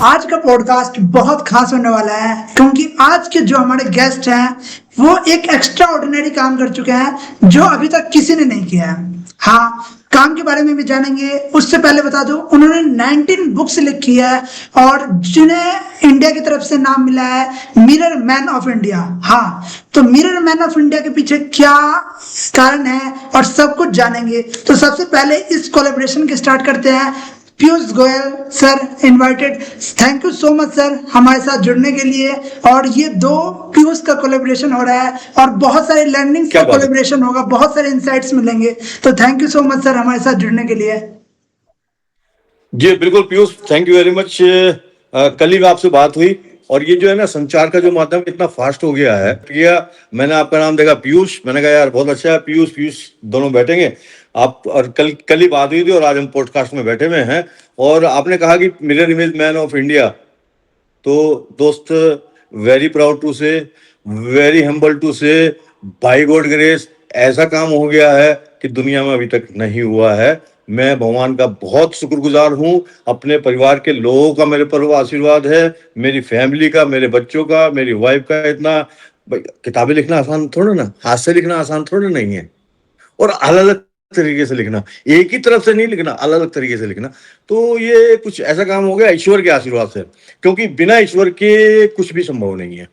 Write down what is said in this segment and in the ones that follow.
आज का पॉडकास्ट बहुत खास होने वाला है क्योंकि आज के जो हमारे गेस्ट हैं वो एक एक्स्ट्रा ऑर्डिनरी काम कर चुके हैं जो अभी तक किसी ने नहीं किया है। हाँ, काम के बारे में भी जानेंगे। उससे पहले बता दूं, उन्होंने 19 बुक्स लिखी है और जिन्हें इंडिया की तरफ से नाम मिला है मिरर मैन ऑफ इंडिया। हाँ, तो मिरर मैन ऑफ इंडिया के पीछे क्या कारण है और सब कुछ जानेंगे। तो सबसे पहले इस कोलेब्रेशन के स्टार्ट करते हैं। Piyush Goyal sir invited. Thank you so much sir हमारे साथ जुड़ने के लिए। और ये दो पीयूष का कोलेब्रेशन हो रहा है और बहुत सारे लर्निंग का कोलेब्रेशन होगा, बहुत सारे इंसाइट्स मिलेंगे। तो thank you so much sir हमारे साथ जुड़ने के लिए। जी बिल्कुल Piyush, thank you very much. कल ही आपसे बात हुई और ये जो है ना संचार का जो माध्यम कितना फास्ट हो गया है। मैंने आपका नाम देखा पीयूष, मैंने कहा यार बहुत अच्छा है, पीयूष पीयूष दोनों बैठेंगे आप। और कल ही बात हुई थी और आज हम पॉडकास्ट में बैठे हुए हैं। और आपने कहा कि mirror image man of India, तो दोस्त वेरी प्राउड टू से, वेरी हम्बल टू से, बाय गॉड ग्रेस ऐसा काम हो गया है कि दुनिया में अभी तक नहीं हुआ है। मैं भगवान का बहुत शुक्रगुजार हूँ, अपने परिवार के लोगों का मेरे पर आशीर्वाद है, मेरी फैमिली का, मेरे बच्चों का, मेरी वाइफ का। इतना किताबें लिखना आसान थोड़ा ना, हाथ से लिखना आसान थोड़ा नहीं है। और अलग अलग तरीके से लिखना, एक ही तरफ से नहीं लिखना, अलग अलग तरीके से लिखना। तो ये कुछ ऐसा काम हो गया ईश्वर के आशीर्वाद से, क्योंकि बिना ईश्वर के कुछ भी संभव नहीं है।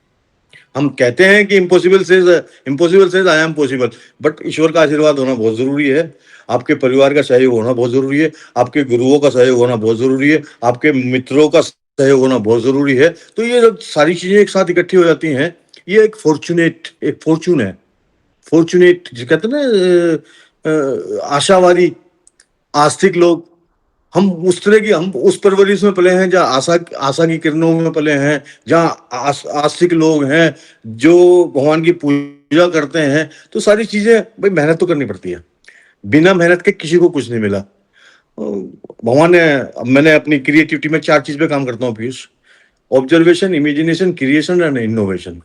हम कहते हैं कि impossible says I am possible, but ईश्वर का आशीर्वाद होना बहुत जरूरी है, आपके परिवार का सहयोग होना बहुत जरूरी है, आपके गुरुओं का सहयोग होना बहुत जरूरी है, आपके मित्रों का सहयोग होना बहुत जरूरी है। तो ये जब सारी चीजें एक साथ इकट्ठी हो जाती हैं, ये एक फॉर्चून है। फॉर्चुनेट जो कहते हैं ना, आशावादी आस्तिक लोग, हम उस तरह की, हम उस परवरिश में पले हैं जहाँ आशा की किरणों में पले हैं, जहाँ आस्तिक लोग हैं जो भगवान की पूजा करते हैं। तो सारी चीजें भाई मेहनत तो करनी पड़ती है, बिना मेहनत के किसी को कुछ नहीं मिला। भगवान ने, मैंने अपनी क्रिएटिविटी में 4 चीज पे काम करता हूँ Piyush: observation, imagination, creation and innovation.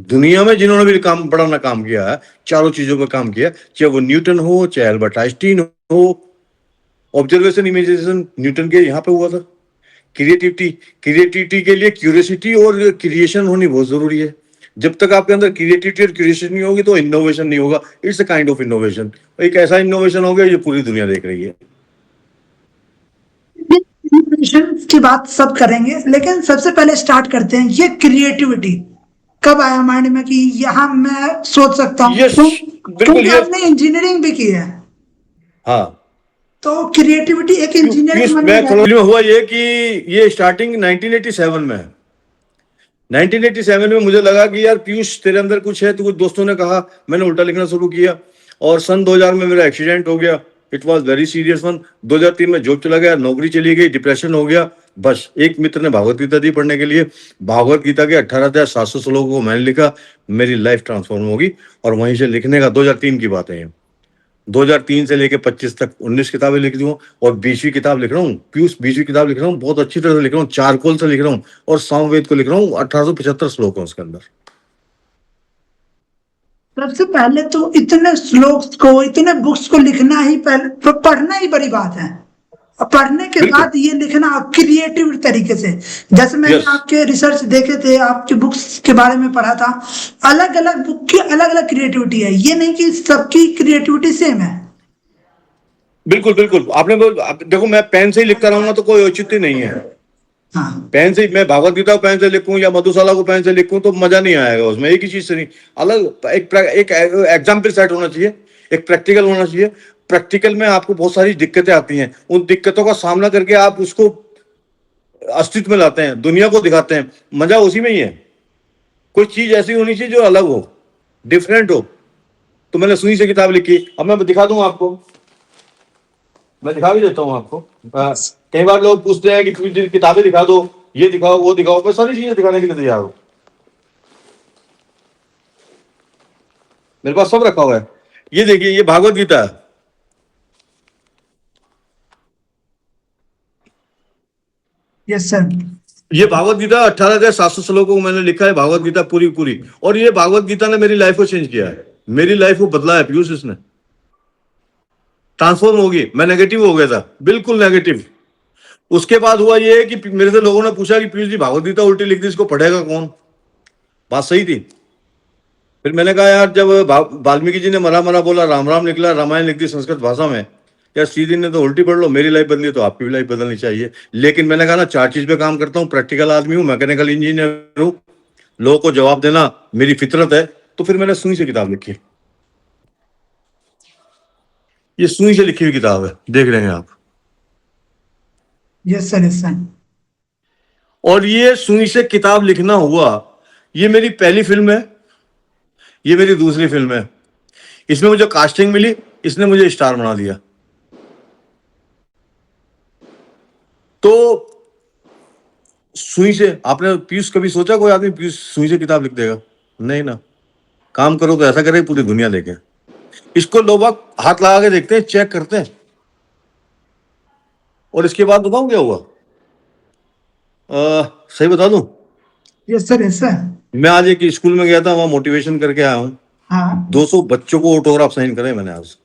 दुनिया में जिन्होंने भी काम किया है, चारों चीजों पर काम किया, चाहे वो न्यूटन हो, चाहे अल्बर्ट आइंस्टीन हो। ऑब्जर्वेशन इमेजिनेशन न्यूटन के यहाँ पे हुआ था। क्रिएटिविटी के लिए क्यूरियोसिटी और क्रिएशन होनी बहुत जरूरी है। जब तक आपके अंदर क्रिएटिविटी और क्यूरियोसिटी नहीं होगी तो इनोवेशन नहीं होगा। It's a kind of innovation, एक ऐसा इनोवेशन हो गया जो पूरी दुनिया देख रही है। इनोवेशन की बात सब करेंगे, लेकिन सबसे पहले स्टार्ट करते हैं, ये क्रिएटिविटी कब आया माइंड में कि यहाँ मैं सोच सकता हूँ? क्योंकि आपने इंजीनियरिंग भी की है। हाँ, तो क्रिएटिविटी एक इंजीनियर में हुआ ये कि ये स्टार्टिंग 1987 में है। 1987 में मुझे लगा कि यार पीयूष तेरे अंदर कुछ है, तो कुछ दोस्तों ने कहा, मैंने उल्टा लिखना शुरू किया। और सन 2000 में मेरा एक्सीडेंट हो गया। It was very serious one. 2003 में जॉब चला गया, नौकरी चली गई, डिप्रेशन हो गया। बस एक मित्र ने भागवत गीता दी पढ़ने के लिए, भागवत गीता के 18,700 श्लोकों को मैंने लिखा, मेरी लाइफ ट्रांसफॉर्म होगी। और वहीं से लिखने का 2003 की बात है, 2003 से लेके 25 तक 19 किताबें लिख दी हूँ। और 20वीं किताब लिख रहा हूँ पीयूष, 20वीं किताब लिख रहा हूँ, बहुत अच्छी तरह से लिख रहा हूँ, चारकोल से लिख रहा हूँ। और सामवेद को लिख रहा हूँ, 1875 श्लोक है उसके अंदर। सबसे पहले तो इतने श्लोक को, इतने बुक्स को लिखना ही, पढ़ना ही बड़ी बात है। पढ़ने के बाद ये लिखना क्रिएटिव तरीके से, जैसे मैंने आपके रिसर्च देखे थे, आपके बुक्स के बारे में पढ़ा था, अलग अलग बुक की अलग अलग क्रिएटिविटी है। ये नहीं कि सबकी क्रिएटिविटी सेम है। बिल्कुल बिल्कुल, आपने देखो, मैं पेन से ही लिखता रहूंगा तो कोई औचित्य नहीं है। हाँ। पेन से, मैं भागवत गीता को पेन से लिखूं या मधुशाला को पेन से लिखूं तो मजा नहीं आएगा उसमें। एक ही चीज से नहीं, अलग एक एग्जाम्पल सेट होना चाहिए, एक प्रैक्टिकल होना चाहिए। प्रैक्टिकल में आपको बहुत सारी दिक्कतें आती हैं, उन दिक्कतों का सामना करके आप उसको अस्तित्व में लाते हैं, दुनिया को दिखाते हैं। मजा उसी में ही है। कोई चीज ऐसी होनी चाहिए जो अलग हो, डिफरेंट हो। तो मैंने सुई से किताब लिखी, अब मैं दिखा दूंगा आपको, मैं दिखा भी देता हूँ आपको। कई बार लोग पूछते हैं कि किताबें दिखा दो, ये दिखाओ, वो दिखाओ। मैं सारी चीजें दिखाने के लिए तैयार हूं, मेरे पास सब रखा हुआ है। ये देखिए, ये भागवत गीता है। Yes sir. ये भागवत गीता 18,700 श्लोकों को मैंने लिखा है, भागवत गीता पूरी। और ये भागवत गीता ने मेरी लाइफ को चेंज किया है, मेरी लाइफ को बदला है पीयूष। इसने ट्रांसफॉर्म होगी। मैं नेगेटिव हो गया था, बिल्कुल नेगेटिव। उसके बाद हुआ ये कि मेरे से लोगों ने पूछा कि पीयूष जी भागवत गीता उल्टी लिख दी, इसको पढ़ेगा कौन? बात सही थी। फिर मैंने कहा यार, जब वाल्मीकि जी ने मरा मरा बोला, राम राम निकला, रामायण लिख दी संस्कृत भाषा में, यार सीधी ने तो उल्टी पढ़ लो, मेरी लाइफ बदली तो आपकी भी लाइफ बदलनी चाहिए। लेकिन मैंने कहा ना, चार चीज पे काम करता हूँ, प्रैक्टिकल आदमी हूँ, मैकेनिकल इंजीनियर हूँ, लोगों को जवाब देना मेरी फितरत है। तो फिर मैंने सुई से किताब लिखी। ये सुई से लिखी हुई किताब है, देख रहे हैं आप। Yes sir, yes sir. और ये सुई से किताब लिखना हुआ, ये मेरी पहली फिल्म है, ये मेरी दूसरी फिल्म है। इसमें मुझे कास्टिंग मिली, इसने मुझे स्टार बना दिया। तो सुई से, आपने पीयूष कभी सोचा कोई आदमी पीयूष सुई से किताब लिख देगा? नहीं ना। काम करो तो ऐसा करे पूरी दुनिया देखे। इसको लोग हाथ लगा के देखते हैं, चेक करते हैं। और इसके बाद बताऊं क्या हुआ? सही बता दूं, यस सर, यस सर। मैं आज एक स्कूल में गया था, वहां मोटिवेशन करके आया हूं। हाँ 200 बच्चों को ऑटोग्राफ साइन करे मैंने आज।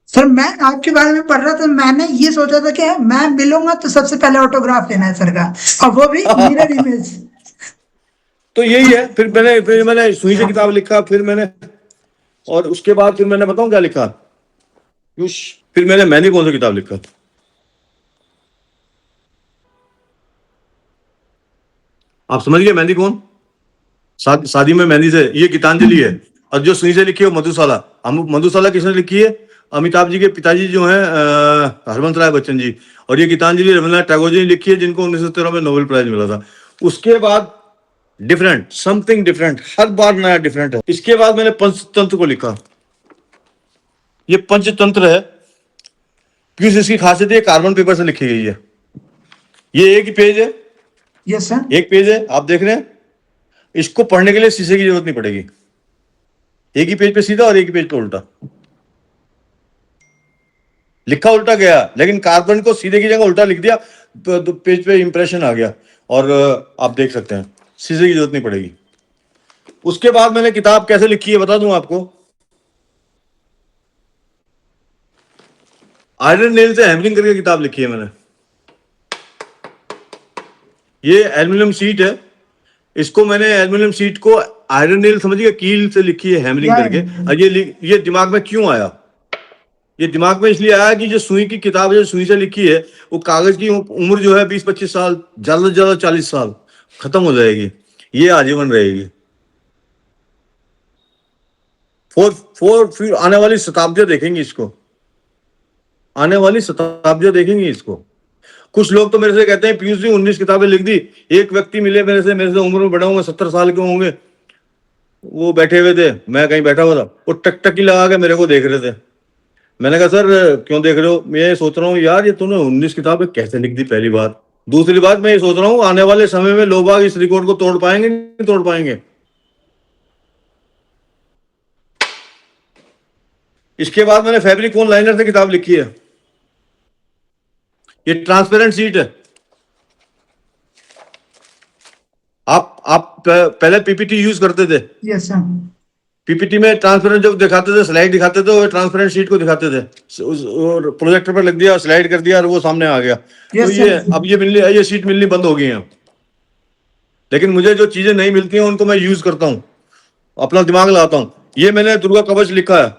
सर, मैं आपके बारे में पढ़ रहा था, मैंने ये सोचा था कि मैं मिलूंगा तो सबसे पहले ऑटोग्राफ लेना है सर का, और वो भी मिरर इमेज। तो यही है। फिर मैंने सुई से किताब लिखा, फिर मैंने, और उसके बाद फिर मैंने बताऊं क्या लिखा पीयूष? फिर मैंने मेहंदी कौन सी किताब लिखा। आप समझ गए मेहंदी कौन? शादी में मेहंदी से, ये गीतांजलि है। और जो सुई से लिखी है वो मधुशाला। मधुशाला किसने लिखी है? अमिताभ जी के पिताजी जो हैं, हरवंश राय बच्चन जी। और ये गीतांजलि रविन्द्रनाथ टैगोर जी ने लिखी है, जिनको 1913 में नोबेल प्राइज मिला था। उसके बाद डिफरेंट, समथिंग डिफरेंट, हर बार नया डिफरेंट है। इसके बाद मैंने पंचतंत्र को लिखा। ये पंचतंत्र है क्यों? इसकी खासियत है कार्बन पेपर से लिखी गई है। ये एक ही पेज है, यस सर। एक पेज है, आप देख रहे हैं। इसको पढ़ने के लिए शीशे की जरूरत नहीं पड़ेगी। एक ही पेज पे सीधा और एक ही पेज पे उल्टा। लिखा उल्टा गया, लेकिन कार्बन को सीधे की जगह उल्टा लिख दिया, तो पेज पे इंप्रेशन आ गया। और आप देख सकते हैं, शीशे की जरूरत नहीं पड़ेगी। उसके बाद मैंने किताब कैसे लिखी है बता दूं आपको। आयरन नेल से हैमरिंग करके किताब लिखी है मैंने। ये एल्यूमिनियम शीट है, इसको मैंने एल्यूमिनियम शीट को आयरन नेल समझिए कील से लिखी है हैमरिंग करके। और ये दिमाग में क्यों आया? ये दिमाग में इसलिए आया कि जो सुई की किताब जो सुई से लिखी है, वो कागज की उम्र जो है 20-25 साल, ज्यादा से ज्यादा 40 साल खत्म हो जाएगी, ये आजीवन रहेगी। फिर आने वाली शताब्दियां देखेंगी इसको, आने वाली शताब्दियां देखेंगी इसको। कुछ लोग तो मेरे से कहते हैं पीयूष जी 19 किताबें लिख दी। एक व्यक्ति मिले मेरे से उम्र में बड़े होंगे, 70 साल के होंगे, वो बैठे हुए थे, मैं कहीं बैठा हुआ था, वो टकटकी लगा के मेरे को देख रहे थे। मैंने कहा सर क्यों देख रहे हो? मैं ये सोच रहा हूँ यार, ये तूने 19 किताबें कैसे लिख दी, पहली बात। दूसरी बात, मैं ये सोच रहा हूँ आने वाले समय में लोग बाग इस रिकॉर्ड को तोड़ पाएंगे नहीं तोड़ पाएंगे। इसके बाद मैंने फैब्रिक कोन लाइनर से किताब लिखी है। ये ट्रांसपेरेंट सीट है। आप पहले पीपीटी यूज करते थे। Yes sir. पीपीटी में ट्रांसपेरेंट जब दिखाते थे, स्लाइड दिखाते थे, वो ट्रांसपेरेंट शीट को दिखाते थे। और प्रोजेक्टर पर लग दिया, स्लाइड कर दिया और वो सामने आ गया। तो यस ये सर। अब ये शीट मिलनी बंद हो गई है। लेकिन मुझे जो चीजें नहीं मिलती हैं उनको मैं यूज करता हूं, अपना दिमाग लगाता हूं। ये मैंने दुर्गा कवच लिखा है,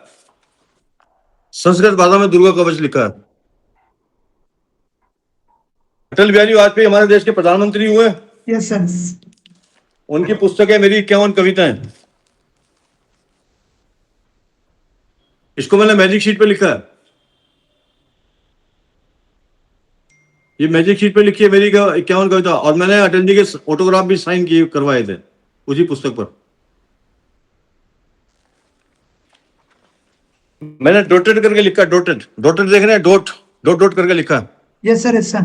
संस्कृत भाषा में दुर्गा कवच लिखा है। अटल बिहारी वाजपेयी हमारे देश के प्रधानमंत्री हुए, यस सर। उनकी पुस्तक है मेरी 51 कविताएं। इसको मैंने मैजिक शीट पे लिखा है। ये मैजिक शीट पे लिखी है मेरी 51 कविता। और मैंने अटल जी के ऑटोग्राफ भी साइन किए करवाए थे उसी पुस्तक पर। मैंने डॉटेड करके लिखा, डॉटेड डॉटेड देख रहे हैं, डॉट डॉट डॉट करके लिखा है। Yes sir, yes sir.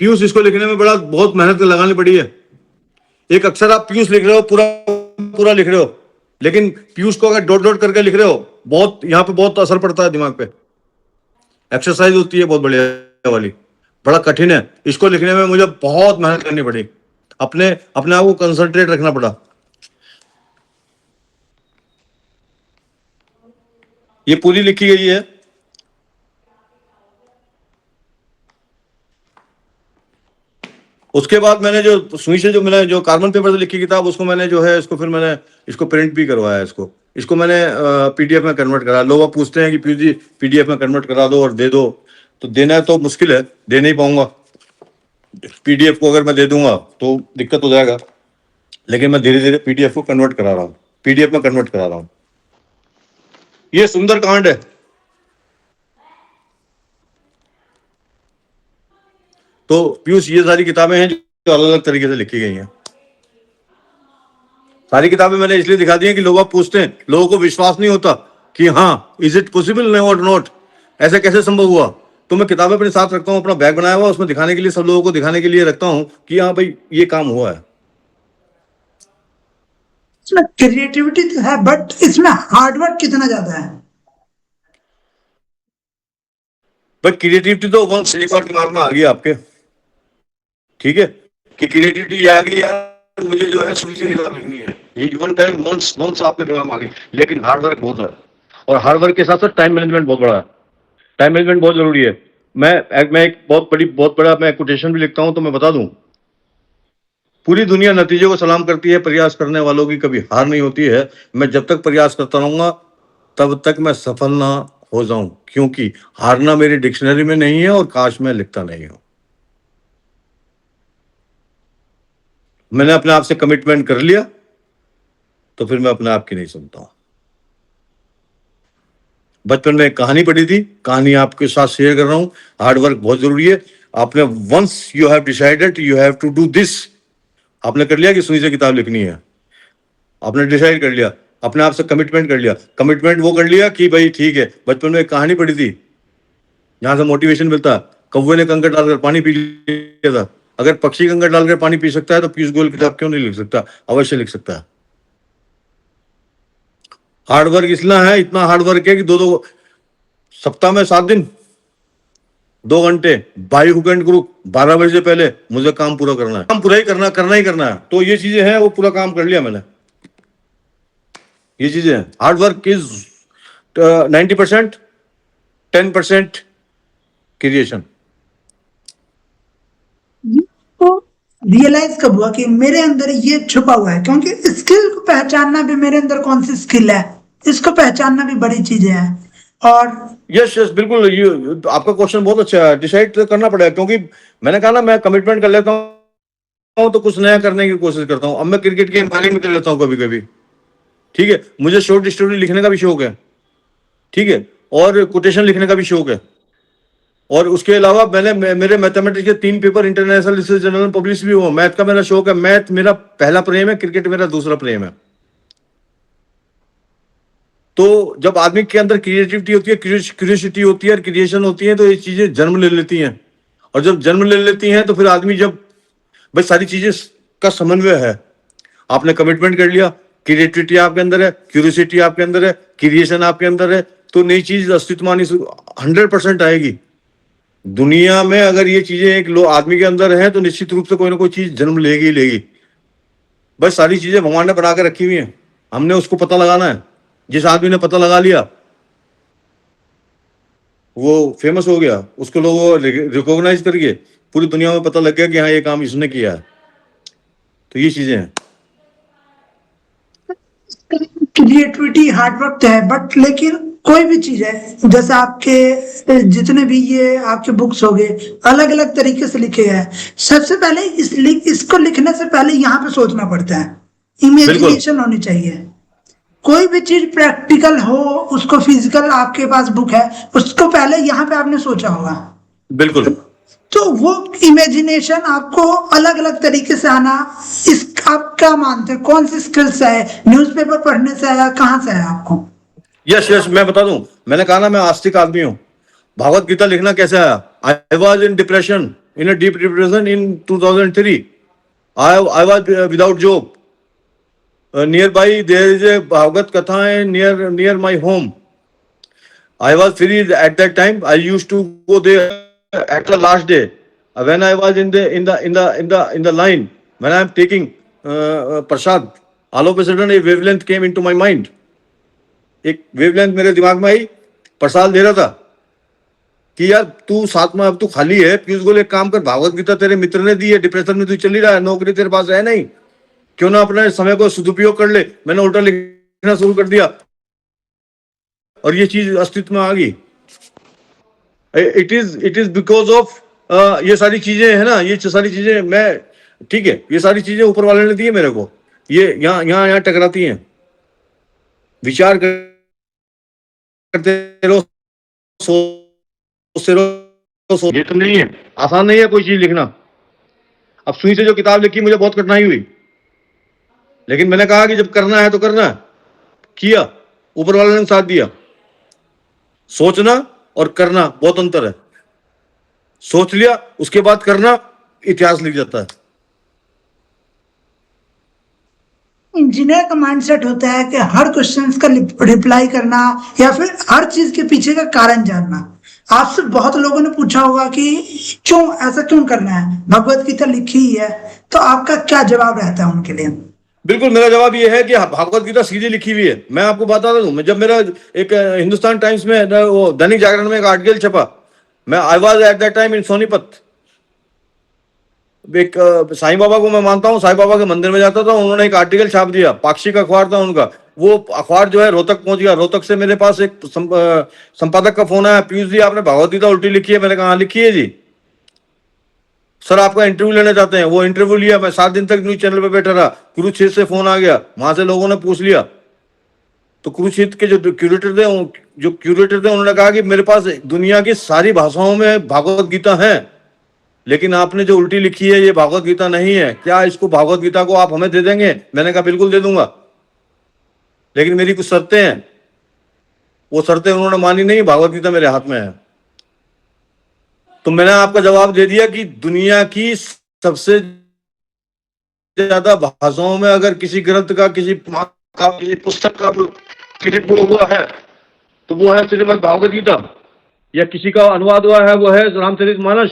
Piyush इसको लिखने में बहुत मेहनत लगानी पड़ी है। एक अक्षर आप पीयूष लिख रहे हो, पूरा पूरा लिख रहे हो, लेकिन पीयूष को अगर डॉट डॉट करके लिख रहे हो, बहुत यहाँ पे बहुत असर पड़ता है दिमाग पे। एक्सरसाइज होती है बहुत बढ़िया वाली, बड़ा कठिन है। इसको लिखने में मुझे बहुत मेहनत करनी पड़ी, अपने अपने आप को कंसंट्रेट रखना पड़ा। ये पूरी लिखी गई है। उसके बाद मैंने जो सुई से जो मैंने जो कार्बन पेपर से लिखी किताब, उसको मैंने जो है इसको फिर मैंने इसको प्रिंट भी करवाया। इसको मैंने पीडीएफ में कन्वर्ट करा। लोग पूछते हैं कि पीडीएफ में कन्वर्ट करा दो और दे दो, तो देना तो मुश्किल है, दे नहीं पाऊंगा। पीडीएफ को अगर मैं दे दूंगा तो दिक्कत हो जाएगा, लेकिन मैं धीरे धीरे पीडीएफ को कन्वर्ट करा रहा हूँ, पीडीएफ में कन्वर्ट करा रहा हूँ। ये सुंदर कांड है। तो पीयूष, ये सारी किताबें हैं जो अलग अलग तरीके से लिखी गई हैं। सारी किताबें मैंने इसलिए दिखा दी हैं कि लोग आप पूछते हैं, लोगों को विश्वास नहीं होता कि हाँ, इज इट पॉसिबल और नॉट, ऐसा कैसे संभव हुआ। तो मैं किताबें अपने साथ रखता हूँ, अपना बैग बनाया हुआ, उसमें दिखाने के लिए, सब लोगों को दिखाने के लिए रखता हूँ कि हाँ भाई ये काम हुआ है। इसमें क्रिएटिविटी तो है, बट इसमें हार्डवर्क कितना ज्यादा है। बट क्रिएटिविटी तो वंस एक बार दिमाग में आ गई आपके, ठीक है, कि क्रिएटिविटी आ गई यार, मुझे जो है सुई से किताब लिखनी है, ये वन टाइम वंस आपके दिमाग में आ गई। लेकिन हार्ड वर्क बहुत है, और हार्ड वर्क के साथ साथ टाइम मैनेजमेंट बहुत बड़ा है। टाइम मैनेजमेंट बहुत जरूरी है। मैं एक बहुत बड़ा मैं कोटेशन भी लिखता हूं, तो मैं बता दूं, पूरी दुनिया नतीजे को सलाम करती है, प्रयास करने वालों की कभी हार नहीं होती है। मैं जब तक प्रयास करता रहूंगा तब तक मैं सफल ना हो जाऊं, क्योंकि हारना मेरी डिक्शनरी में नहीं है, और काश मैं लिखता नहीं हूं। मैंने अपने आप से कमिटमेंट कर लिया, तो फिर मैं अपने आप की नहीं सुनता हूं। बचपन में एक कहानी पढ़ी थी, कहानी आपके साथ शेयर कर रहा हूं। हार्ड वर्क बहुत जरूरी है। आपने once you have decided you have to do this, आपने कर लिया कि सुई से किताब लिखनी है, आपने डिसाइड कर लिया, अपने आप से कमिटमेंट कर लिया। कमिटमेंट वो कर लिया कि भाई ठीक है, बचपन में एक कहानी पढ़ी थी जहां से मोटिवेशन मिलता, कौवे ने कंकड़ डालकर पानी पी लिया था। अगर पक्षी कंकड़ डालकर पानी पी सकता है तो पीयूष गोयल किताब क्यों नहीं लिख सकता? अवश्य लिख सकता है। हार्ड वर्क इतना हार्ड वर्क है कि दो सप्ताह में 7 दिन 2 घंटे बाई हुक एंड ग्रुप 12 बजे से पहले मुझे काम पूरा करना है, काम पूरा ही करना ही करना है। तो ये चीजें हैं, वो पूरा काम कर लिया मैंने। ये चीजें हैं। Hard work is 90%, 10% creation. तो रियलाइज कब हुआ कि मेरे अंदर ये छुपा हुआ है? क्योंकि स्किल को पहचानना भी, मेरे अंदर कौन सी स्किल है इसको पहचानना भी बड़ी चीजें हैं। और यस बिल्कुल, ये आपका क्वेश्चन बहुत अच्छा है। डिसाइड तो करना पड़ेगा, क्योंकि मैंने कहा ना, मैं कमिटमेंट कर लेता हूँ तो कुछ नया करने की कोशिश करता हूँ। अब मैं क्रिकेट की अंपायरिंग में कर लेता हूँ कभी कभी, ठीक है। मुझे शॉर्ट स्टोरी लिखने का भी शौक है, ठीक है, और कोटेशन लिखने का भी शौक है। और उसके अलावा मेरे मैथमेटिक्स के 3 पेपर इंटरनेशनल रिसर्च जर्नल में पब्लिश भी हुआ। मैथ का मेरा शौक है, मैथ मेरा पहला प्रेम है, क्रिकेट मेरा दूसरा प्रेम है। तो जब आदमी के अंदर क्रिएटिविटी होती है, क्यूरियोसिटी होती है और क्रिएशन होती है, तो ये चीजें जन्म ले लेती हैं। और जब जन्म ले लेती हैं तो फिर आदमी, जब भाई सारी चीजें का समन्वय है, आपने कमिटमेंट कर लिया, क्रिएटिविटी आपके अंदर है, क्यूरियोसिटी आपके अंदर है, क्रिएशन आपके अंदर है, तो नई चीज अस्तित्व 100% आएगी। दुनिया में अगर ये चीजें एक आदमी के अंदर है तो निश्चित रूप से कोई ना कोई चीज जन्म लेगी ही लेगी। बस सारी चीजें भगवान ने बना के रखी हुई हैं, हमने उसको पता लगाना है। जिस आदमी ने पता लगा लिया वो फेमस हो गया, उसको लोगों रिकॉग्नाइज करके पूरी दुनिया में पता लग गया कि हाँ ये काम इसने किया है। तो ये चीजें हैं। क्रिएटिविटी हार्डवर्क तो है, बट लेकिन कोई भी चीज है, जैसे आपके जितने भी ये आपके बुक्स हो गए, अलग अलग तरीके से लिखे गए हैं। सबसे पहले इसको लिखने से पहले यहाँ पे सोचना पड़ता है, इमेजिनेशन होनी चाहिए। कोई भी चीज प्रैक्टिकल हो, उसको फिजिकल आपके पास बुक है, उसको पहले यहाँ पे आपने सोचा होगा। बिल्कुल। तो वो इमेजिनेशन आपको अलग अलग तरीके से आना, इस आप क्या मानते हैं कौन सी स्किल्स है? न्यूज़पेपर पढ़ने से आया, कहाँ से आया आपको? यस मैं बता दूं, मैंने कहा ना मैं आस्तिक आदमी हूं। भागवत गीता लिखना कैसे आया? I was in depression, in a deep depression in 2003। I was without job. Nearby there is a Bhagavad Katha near my home. I was free at that time. I used to go there at the last day. When I was in the line, when I am taking prasad, all of a sudden a wavelength came into my mind. एक wavelength मेरे दिमाग में आई, प्रसाद दे रहा था, कि यार तू साथ में, अब तू खाली है, पीयूष गोयल एक काम कर, भागवत गीता तेरे मित्र ने दी है, डिप्रेशन में तू चल ही रहा है, नौकरी तेरे पास है नहीं, क्यों ना अपने समय को सदुपयोग कर ले। मैंने उल्टा लिखना शुरू कर दिया और ये चीज अस्तित्व में आ गई। इट इज बिकॉज ऑफ ये सारी चीजें है ना, ये सारी चीजें मैं, ठीक है, ये सारी चीजें ऊपर वाले ने दी है मेरे को, ये यहाँ यहाँ यहाँ टकराती हैं। विचार करते रहो, सोचते रहो, ये तो नहीं है, आसान नहीं है कोई चीज लिखना। अब सुई से जो किताब लिखी मुझे बहुत कठिनाई हुई, लेकिन मैंने कहा कि जब करना है तो करना है, किया, ऊपर वाले ने साथ दिया। सोचना और करना बहुत अंतर है। सोच लिया उसके बाद करना, इतिहास लिख जाता है। इंजीनियर का माइंडसेट होता है कि हर क्वेश्चंस का रिप्लाई करना या फिर हर चीज के पीछे का कारण जानना। आपसे बहुत लोगों ने पूछा होगा कि क्यों ऐसा क्यों करना है, भगवत गीता लिखी ही है, तो आपका क्या जवाब रहता है उनके लिए? बिल्कुल, मेरा जवाब ये है कि भागवत गीता सीधी लिखी हुई है। मैं आपको बताता हूँ, जब मेरा एक हिंदुस्तान टाइम्स में वो दैनिक जागरण में एक आर्टिकल छपा, मैं I was at that time in Sonipat. एक साईं बाबा को मैं मानता हूँ, साईं बाबा के मंदिर में जाता था, उन्होंने एक आर्टिकल छाप दिया, पाक्षिक अखबार था उनका, वो अखबार जो है रोहतक पहुंच गया। रोहतक से मेरे पास एक संपादक का फोन आया, पीयूष जी आपने भागवत गीता उल्टी लिखी है। मैंने कहा हाँ लिखी है जी, सर आपका इंटरव्यू लेना चाहते हैं। वो इंटरव्यू लिया, मैं 7 दिन तक न्यूज चैनल पे बैठा रहा। कुरुक्षेत्र से फोन आ गया, वहां से लोगों ने पूछ लिया, तो कुरुक्षेत्र के जो क्यूरेटर थे उन्होंने कहा कि मेरे पास दुनिया की सारी भाषाओं में भागवत गीता है, लेकिन आपने जो उल्टी लिखी है ये भागवत गीता नहीं है, क्या इसको भागवत गीता को आप हमें दे देंगे? मैंने कहा बिल्कुल दे दूंगा, लेकिन मेरी कुछ शर्तें हैं। वो शर्तें उन्होंने मानी नहीं, भागवत गीता मेरे हाथ में है। तो मैंने आपका जवाब दे दिया कि दुनिया की सबसे ज्यादा भाषाओं में अगर किसी ग्रंथ का, किसी पुस्तक का किसी को हुआ है तो वो है श्रीमद् भागवत गीता, या किसी का अनुवाद हुआ है वो है रामचरितमानस।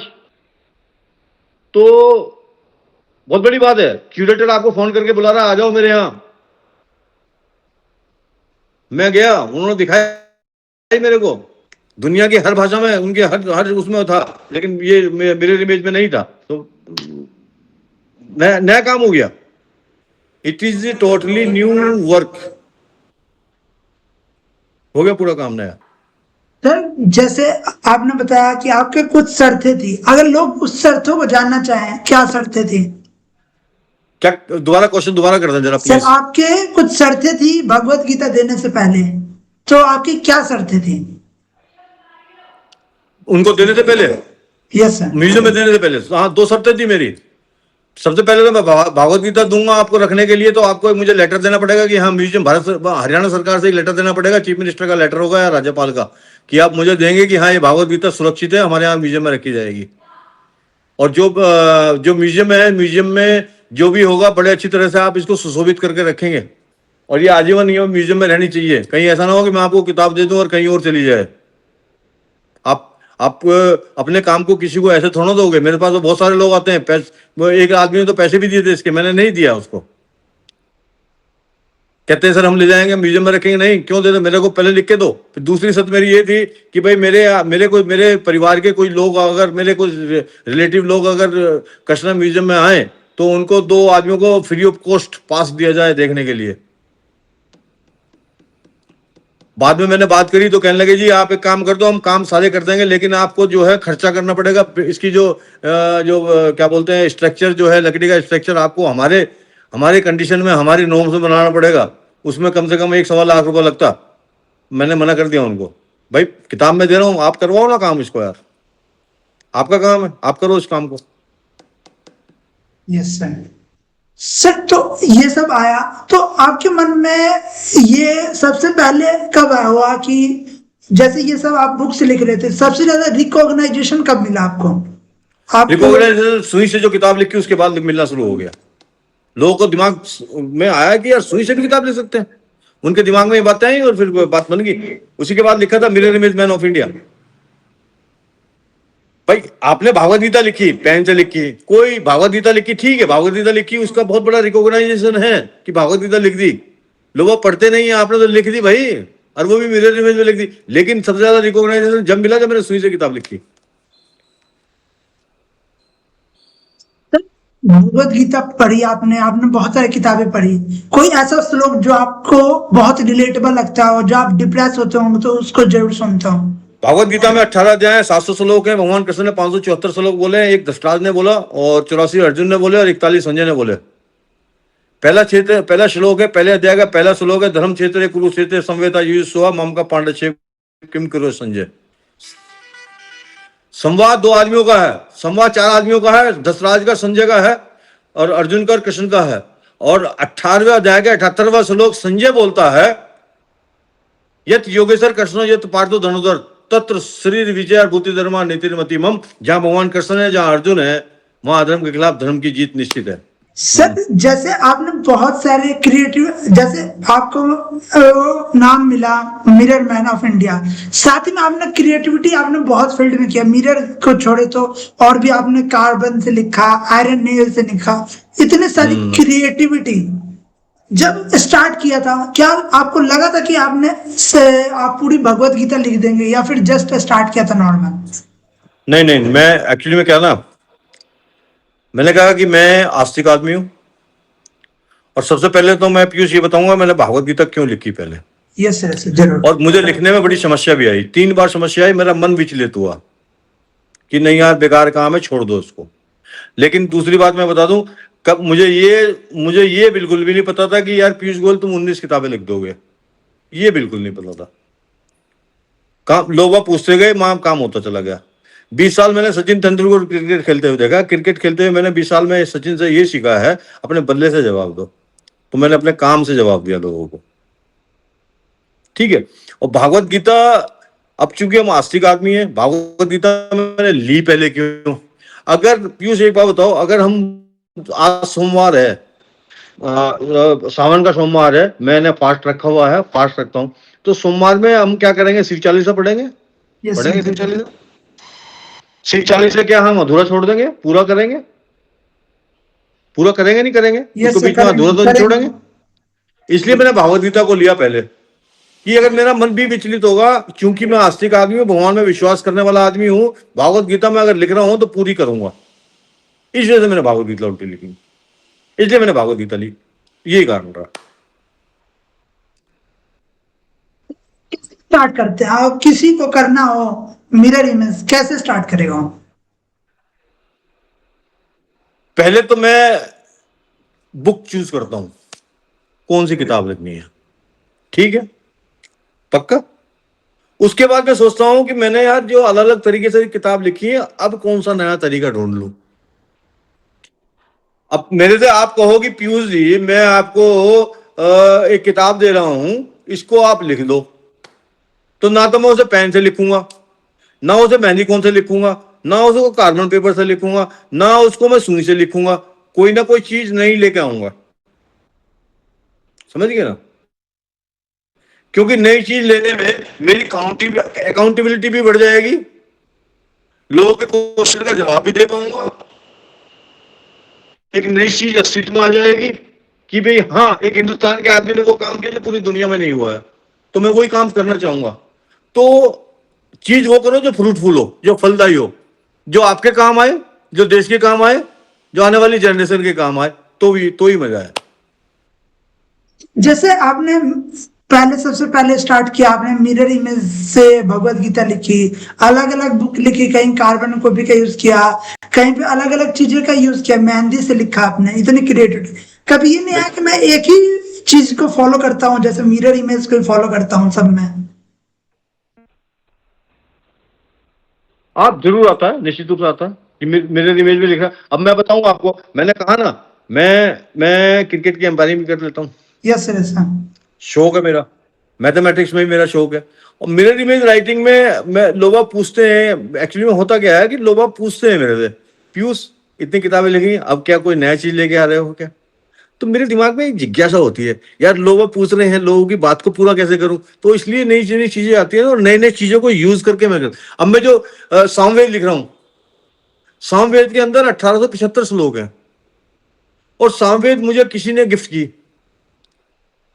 तो बहुत बड़ी बात है, क्यूरेटर आपको फोन करके बुला रहा, आ जाओ मेरे यहाँ। मैं गया, उन्होंने दिखाया मेरे को, दुनिया की हर भाषा में, उनके हर उसमें था, लेकिन ये मेरे इमेज में नहीं था। तो नया काम हो गया। It is a totally new work, हो गया पूरा काम नया। सर जैसे आपने बताया कि आपके कुछ शर्तें थी, अगर लोग उस शर्तों को जानना चाहें, क्या शर्तें थी? क्या, दोबारा क्वेश्चन दोबारा कर दें जरा सर प्लीज। आपके कुछ शर्तें थी भगवत गीता देने से पहले, तो आपकी क्या शर्तें थी? उनको देने से पहले, यस सर। म्यूजियम में देने से पहले, हाँ 2 शर्तें थी मेरी। सबसे पहले तो मैं भागवत गीता दूंगा आपको रखने के लिए, तो आपको मुझे लेटर देना पड़ेगा कि हाँ म्यूजियम, हरियाणा सरकार से एक लेटर देना पड़ेगा, चीफ मिनिस्टर का लेटर होगा या राज्यपाल का, कि आप मुझे देंगे कि हाँ ये भागवत गीता सुरक्षित है, हमारे यहाँ म्यूजियम में रखी जाएगी। और जो म्यूजियम है, म्यूजियम में जो भी होगा बड़े अच्छी तरह से आप इसको सुशोभित करके रखेंगे, और ये आजीवन ये म्यूजियम में रहनी चाहिए। कहीं ऐसा ना हो कि मैं आपको किताब दे दूं और कहीं और चली जाए। आप अपने काम को किसी को ऐसे थोड़ा दोगे। मेरे पास तो बहुत सारे लोग आते हैं, एक आदमी ने तो पैसे भी दिए थे इसके, मैंने नहीं दिया उसको। कहते हैं सर हम ले जाएंगे म्यूजियम में रखेंगे, नहीं, क्यों दे दो, मेरे को पहले लिख के दो। फिर दूसरी शर्त मेरी ये थी कि भाई मेरे परिवार के कोई लोग, अगर मेरे कोई रिलेटिव लोग अगर कृष्णा म्यूजियम में आए तो उनको 2 आदमियों को फ्री ऑफ कॉस्ट पास दिया जाए देखने के लिए। बाद में मैंने बात करी तो कहने लगे जी आप एक काम कर दो, हम काम सारे कर देंगे, लेकिन आपको जो है खर्चा करना पड़ेगा। इसकी जो क्या बोलते हैं स्ट्रक्चर जो है, लकड़ी का स्ट्रक्चर, आपको हमारे कंडीशन में, हमारी नॉर्म्स में बनाना पड़ेगा, उसमें कम से कम 1-1.25 लाख रुपए लगता। मैंने मना कर दिया उनको, भाई किताब में दे रहा हूं, आप करवाओ ना काम इसको, यार आपका काम है, आप करो इस काम को। Yes sir. सर तो ये सब आया, तो आपके मन में ये सबसे पहले कब आया हुआ कि जैसे ये सब आप बुक से लिख रहे थे, सबसे ज्यादा रिकॉग्नाइजेशन कब मिला आपको? रिकॉग्नाइजेशन सुई से जो किताब लिखी उसके बाद मिलना शुरू हो गया। लोगों को दिमाग में आया कि यार सुई से भी किताब लिख सकते हैं, उनके दिमाग में ये बातें आई और फिर बात बन गई। उसी के बाद लिखा था mirror image man of India. भाई आपने भागवत गीता लिखी, पेन से लिखी, कोई भागवत गीता लिखी, ठीक है, भागवत गीता लिखी, उसका बहुत बड़ा रिकॉग्नाइजेशन है कि भागवत गीता लिख दी। लोग पढ़ते नहीं है, आपने तो लिख दी भाई, और वो भी मिरर इमेज में लिख दी। लेकिन सबसे ज्यादा रिकॉग्नाइजेशन जब मिला जब मैंने सुई से किताब लिखी। भगवत गीता पढ़ी आपने आपने बहुत सारी किताबें पढ़ी, कोई ऐसा श्लोक जो आपको बहुत रिलेटेबल लगता हो, जो आप डिप्रेस होते होंगे तो उसको जरूर सुनता हूँ? भागवत गीता में 18 अध्याय हैं, 700 श्लोक हैं। भगवान कृष्ण ने 574 श्लोक बोले हैं, एक धृतराष्ट्र ने बोला और 84 अर्जुन ने बोले और 41 संजय ने बोले। पहला श्लोक है, पहले अध्याय का पहला श्लोक है, धर्म क्षेत्र कुरुक्षेत्र संवेता युयुत्सुवा मम का पांडव किम करो संजय। संवाद दो आदमियों का है, संवाद 4 आदमियों का है, धृतराष्ट्र का, संजय का है और अर्जुन का और कृष्ण का है। और 18वें अध्याय का 78वां श्लोक संजय बोलता है, यत योगेश्वर कृष्ण यत पार्थो धनुधर तत्र शरीर विजय बुद्धि धर्मा नीतिर्मति मम। जहां भगवान कृष्ण है, जहां अर्जुन है, वहां अधर्म के खिलाफ धर्म की जीत निश्चित है। सर जैसे आपने बहुत सारे क्रिएटिव, जैसे आपको नाम मिला मिरर मैन ऑफ इंडिया, साथ ही में आपने क्रिएटिविटी आपने बहुत फील्ड में किया, मिरर को छोड़े तो और भी आपने कार्बन से लिखा, आयरन नेल से लिखा, इतने सारी क्रिएटिविटी जब स्टार्ट किया था, क्या आपको लगा था कि आप पूरी भगवत गीता लिख देंगे या फिर जस्ट स्टार्ट किया था नॉर्मल? नहीं, मैं एक्चुअली में क्या ना, मैंने कहा कि मैं आस्तिक आदमी हूं और सबसे पहले तो मैं पीयूष ये बताऊंगा मैंने भागवत गीता क्यों लिखी पहले। यस सर, जरूर। और मुझे लिखने में बड़ी समस्या भी आई, 3 बार समस्या आई, मेरा मन विचलित हुआ कि नहीं यार बेकार काम है, छोड़ दो उसको। लेकिन दूसरी बात मैं बता दूं, कब मुझे ये बिल्कुल भी नहीं पता था कि यार पीयूष गोयल तुम 19 किताबें लिख दोगे, ये बिल्कुल नहीं पता था। काम लोग पूछते गए, मां काम होता चला गया। 20 साल मैंने सचिन तेंदुलकर को क्रिकेट खेलते हुए देखा। क्रिकेट खेलते हुए मैंने 20 साल में सचिन से ये सीखा है, अपने बल्ले से जवाब दो। तो मैंने अपने काम से जवाब दिया लोगों को, ठीक है। और भागवत गीता, अब चूंकि हम आस्तिक आदमी हैं, भागवत गीता मैंने ली पहले क्यों? अगर पीयूष एक बात बताओ, अगर हम आज सोमवार है, सावन का सोमवार है, मैंने फास्ट रखा हुआ है, फास्ट रखता हूं, तो सोमवार में हम क्या करेंगे? शिव चालीसा पढ़ेंगे, पढ़ेंगे शिव चालीसा। शिव चालीसा क्या हम अधूरा छोड़ देंगे? पूरा करेंगे, पूरा करेंगे नहीं करेंगे? उसको बीच में अधूरा तो नहीं छोड़ेंगे। इसलिए मैंने भागवत गीता को लिया पहले कि अगर मेरा मन भी विचलित होगा, क्योंकि मैं आस्तिक आदमी हूं, भगवान में विश्वास करने वाला आदमी हूं, भागवत गीता में अगर लिख रहा हूं तो पूरी करूंगा। इस वजह से मैंने भागवत गीता उल्टी लिखी, इसलिए मैंने भागवत गीता ली, यही कारण रहा। स्टार्ट करते हैं, और किसी को करना हो मिरर इमेज, कैसे स्टार्ट करेगा? पहले तो मैं बुक चूज करता हूं, कौन सी किताब लिखनी है, ठीक है, पक्का। उसके बाद मैं सोचता हूं कि मैंने यार जो अलग अलग तरीके से किताब लिखी है, अब कौन सा नया तरीका ढूंढ लूं। अब मेरे से आप कहो कि पीयूष जी मैं आपको एक किताब दे रहा हूं, इसको आप लिख दो, तो ना तो मैं उसे पेन से लिखूंगा, ना उसे मेहंदी कोन से लिखूंगा, ना उसको कार्बन पेपर से लिखूंगा, ना उसको मैं सुई से लिखूंगा, कोई ना कोई चीज नहीं लेके आऊंगा, समझ गए ना? क्योंकि नई चीज लेने में मेरी अकाउंटेबिलिटी भी बढ़ जाएगी, लोगों के क्वेश्चन का जवाब भी दे पाऊंगा, एक नई चीज अस्तित्व में आ जाएगी कि भाई हाँ, एक हिंदुस्तान के आदमी ने वो काम किया जो पूरी दुनिया में नहीं हुआ है, तो मैं वही काम करना चाहूंगा। तो चीज वो करो जो फ्रूटफुल हो, जो फलदायी हो, जो आपके काम आए, जो देश के काम आए, जो आने वाली जनरेशन के काम आए, तो ही मजा है। जैसे आपने सबसे पहले स्टार्ट किया, आपने मिरर इमेज से भगवत गीता लिखी, अलग अलग बुक लिखी, कहीं कार्बन कॉपी का यूज किया, कहीं पे अलग अलग चीजें का यूज किया, मेहंदी से लिखा आपने, इतनी क्रिएटिव। कभी ये नहीं आया कि मैं एक ही चीज को फॉलो करता हूँ, जैसे मिरर इमेज को फॉलो करता हूँ सब में? आप जरूर आता है, निश्चित रूप से आता है कि मिरर इमेज में लिखा। अब मैं बताऊंगा आपको, मैंने कहा ना मैं क्रिकेट की अंपायरिंग भी कर लेता हूँ। यस सर, शौक है मेरा, मैथमेटिक्स में भी मेरा शौक है। और मिरर इमेज राइटिंग में लोग पूछते हैं, एक्चुअली में होता क्या है कि लोग पूछते हैं मेरे से, पीयूष इतनी किताबें लिखी, अब क्या कोई नया चीज लेके आ रहे हो क्या? तो मेरे दिमाग में एक जिज्ञासा होती है, यार लोग पूछ रहे हैं, लोगों की बात को पूरा कैसे करूं? तो इसलिए नई नई चीजें आती है और नई नई चीजों को यूज करके मैं अब मैं जो सामवेद लिख रहा हूं, सामवेद के अंदर 1875 श्लोक हैं और सामवेद मुझे किसी ने गिफ्ट की।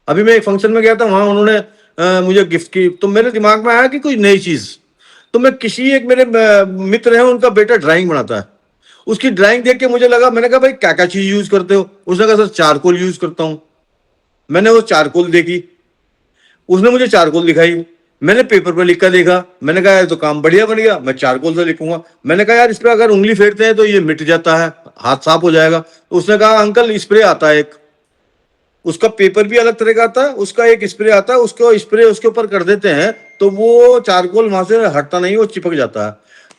अभी मैं एक फंक्शन में गया था, वहां उन्होंने मुझे गिफ्ट की, तो मेरे दिमाग में आया कि कोई नई चीज। तो मैं किसी एक मेरे मित्र है, उनका बेटा ड्राइंग बनाता है, उसकी ड्राइंग देख के मुझे लगा, मैंने कहा भाई क्या क्या चीज यूज करते हो? उसने कहा सर चारकोल यूज करता हूं। मैंने वो चारकोल देखी, उसने मुझे चारकोल दिखाई, मैंने पेपर पर लिख कर देखा, मैंने कहा यार तो काम बढ़िया बन गया, मैं चारकोल से लिखूंगा। मैंने कहा यार इस पर अगर उंगली फेरते हैं तो ये मिट जाता है, हाथ साफ हो जाएगा। तो उसने कहा अंकल स्प्रे आता है एक, उसका पेपर भी अलग तरह का आता है, उसका एक स्प्रे आता है, उसको स्प्रे उसके ऊपर कर देते हैं तो वो चारकोल वहां से हटता नहीं, वो चिपक जाता है।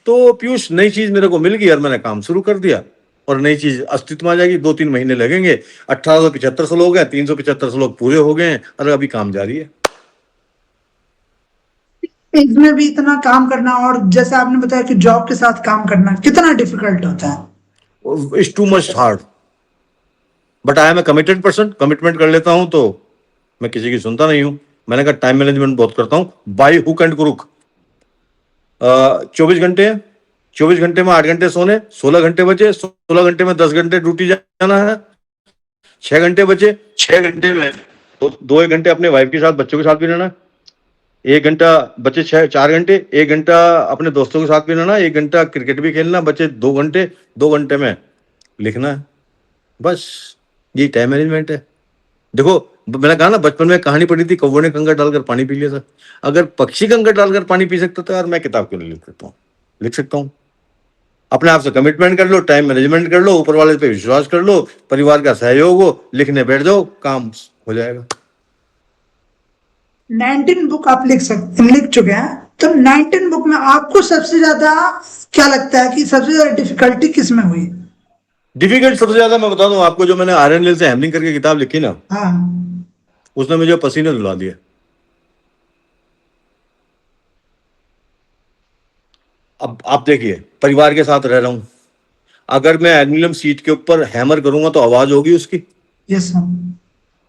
तो पीयूष नई चीज मेरे को मिल गई और मैंने काम शुरू कर दिया, और नई चीज अस्तित्व में आ जाएगी। 2-3 महीने लगेंगे, 1875 लोग हैं, 375 लोग पूरे हो गए हैं, और अभी काम जारी है। इसमें भी इतना काम करना, और जैसे आपने बताया कि जॉब के साथ काम करना कितना डिफिकल्ट होता है। It's too much hard, but I am a committed person, commitment कर लेता हूं तो मैं किसी की सुनता नहीं हूं। मैंने कहा टाइम मैनेजमेंट बहुत करता हूं, बाई हुक एंड क्रुक। 24 घंटे हैं, 24 घंटे में 8 घंटे सोने, 16 घंटे बचे, 16 घंटे में 10 घंटे ड्यूटी जाना है, 6 घंटे बचे, 6 घंटे में दो 1 घंटे अपने वाइफ के साथ बच्चों के साथ भी रहना है, 1 घंटा बचे, 4 घंटे, 1 घंटा अपने दोस्तों के साथ भी रहना, 1 घंटा क्रिकेट भी खेलना, बचे 2 घंटे, 2 घंटे में लिखना है। बस यही टाइम मैनेजमेंट है। देखो मैंने कहा ना, बचपन में कहानी पढ़ी थी, कौवे ने कंकर डालकर पानी पी लिया था। अगर पक्षी कंकर डालकर पानी पी सकता था यार, मैं किताब क्यों नहीं लिख सकता हूँ? लिख सकता हूँ। अपने आप से कमिटमेंट कर लो, टाइम मैनेजमेंट कर लो, ऊपर वाले पे विश्वास कर लो, परिवार का सहयोग हो, लिखने बैठ जाओ, काम हो जाएगा। 19 बुक आप लिख चुके हैं, तो 19 बुक में आपको सबसे ज्यादा क्या लगता है कि सबसे ज्यादा डिफिकल्टी किस में हुई? डिफिकल्ट सबसे ज्यादा मैं बता दूं आपको, जो मैंने आयरन रेल से हैमलिंग करके किताब लिखी ना, हाँ। उसने मुझे पसीने धुला दिए। अब आप देखिए, परिवार के साथ रह रहा हूं, अगर मैं एल्यूमिनियम सीट के ऊपर हैमर करूंगा तो आवाज होगी उसकी, यस सर।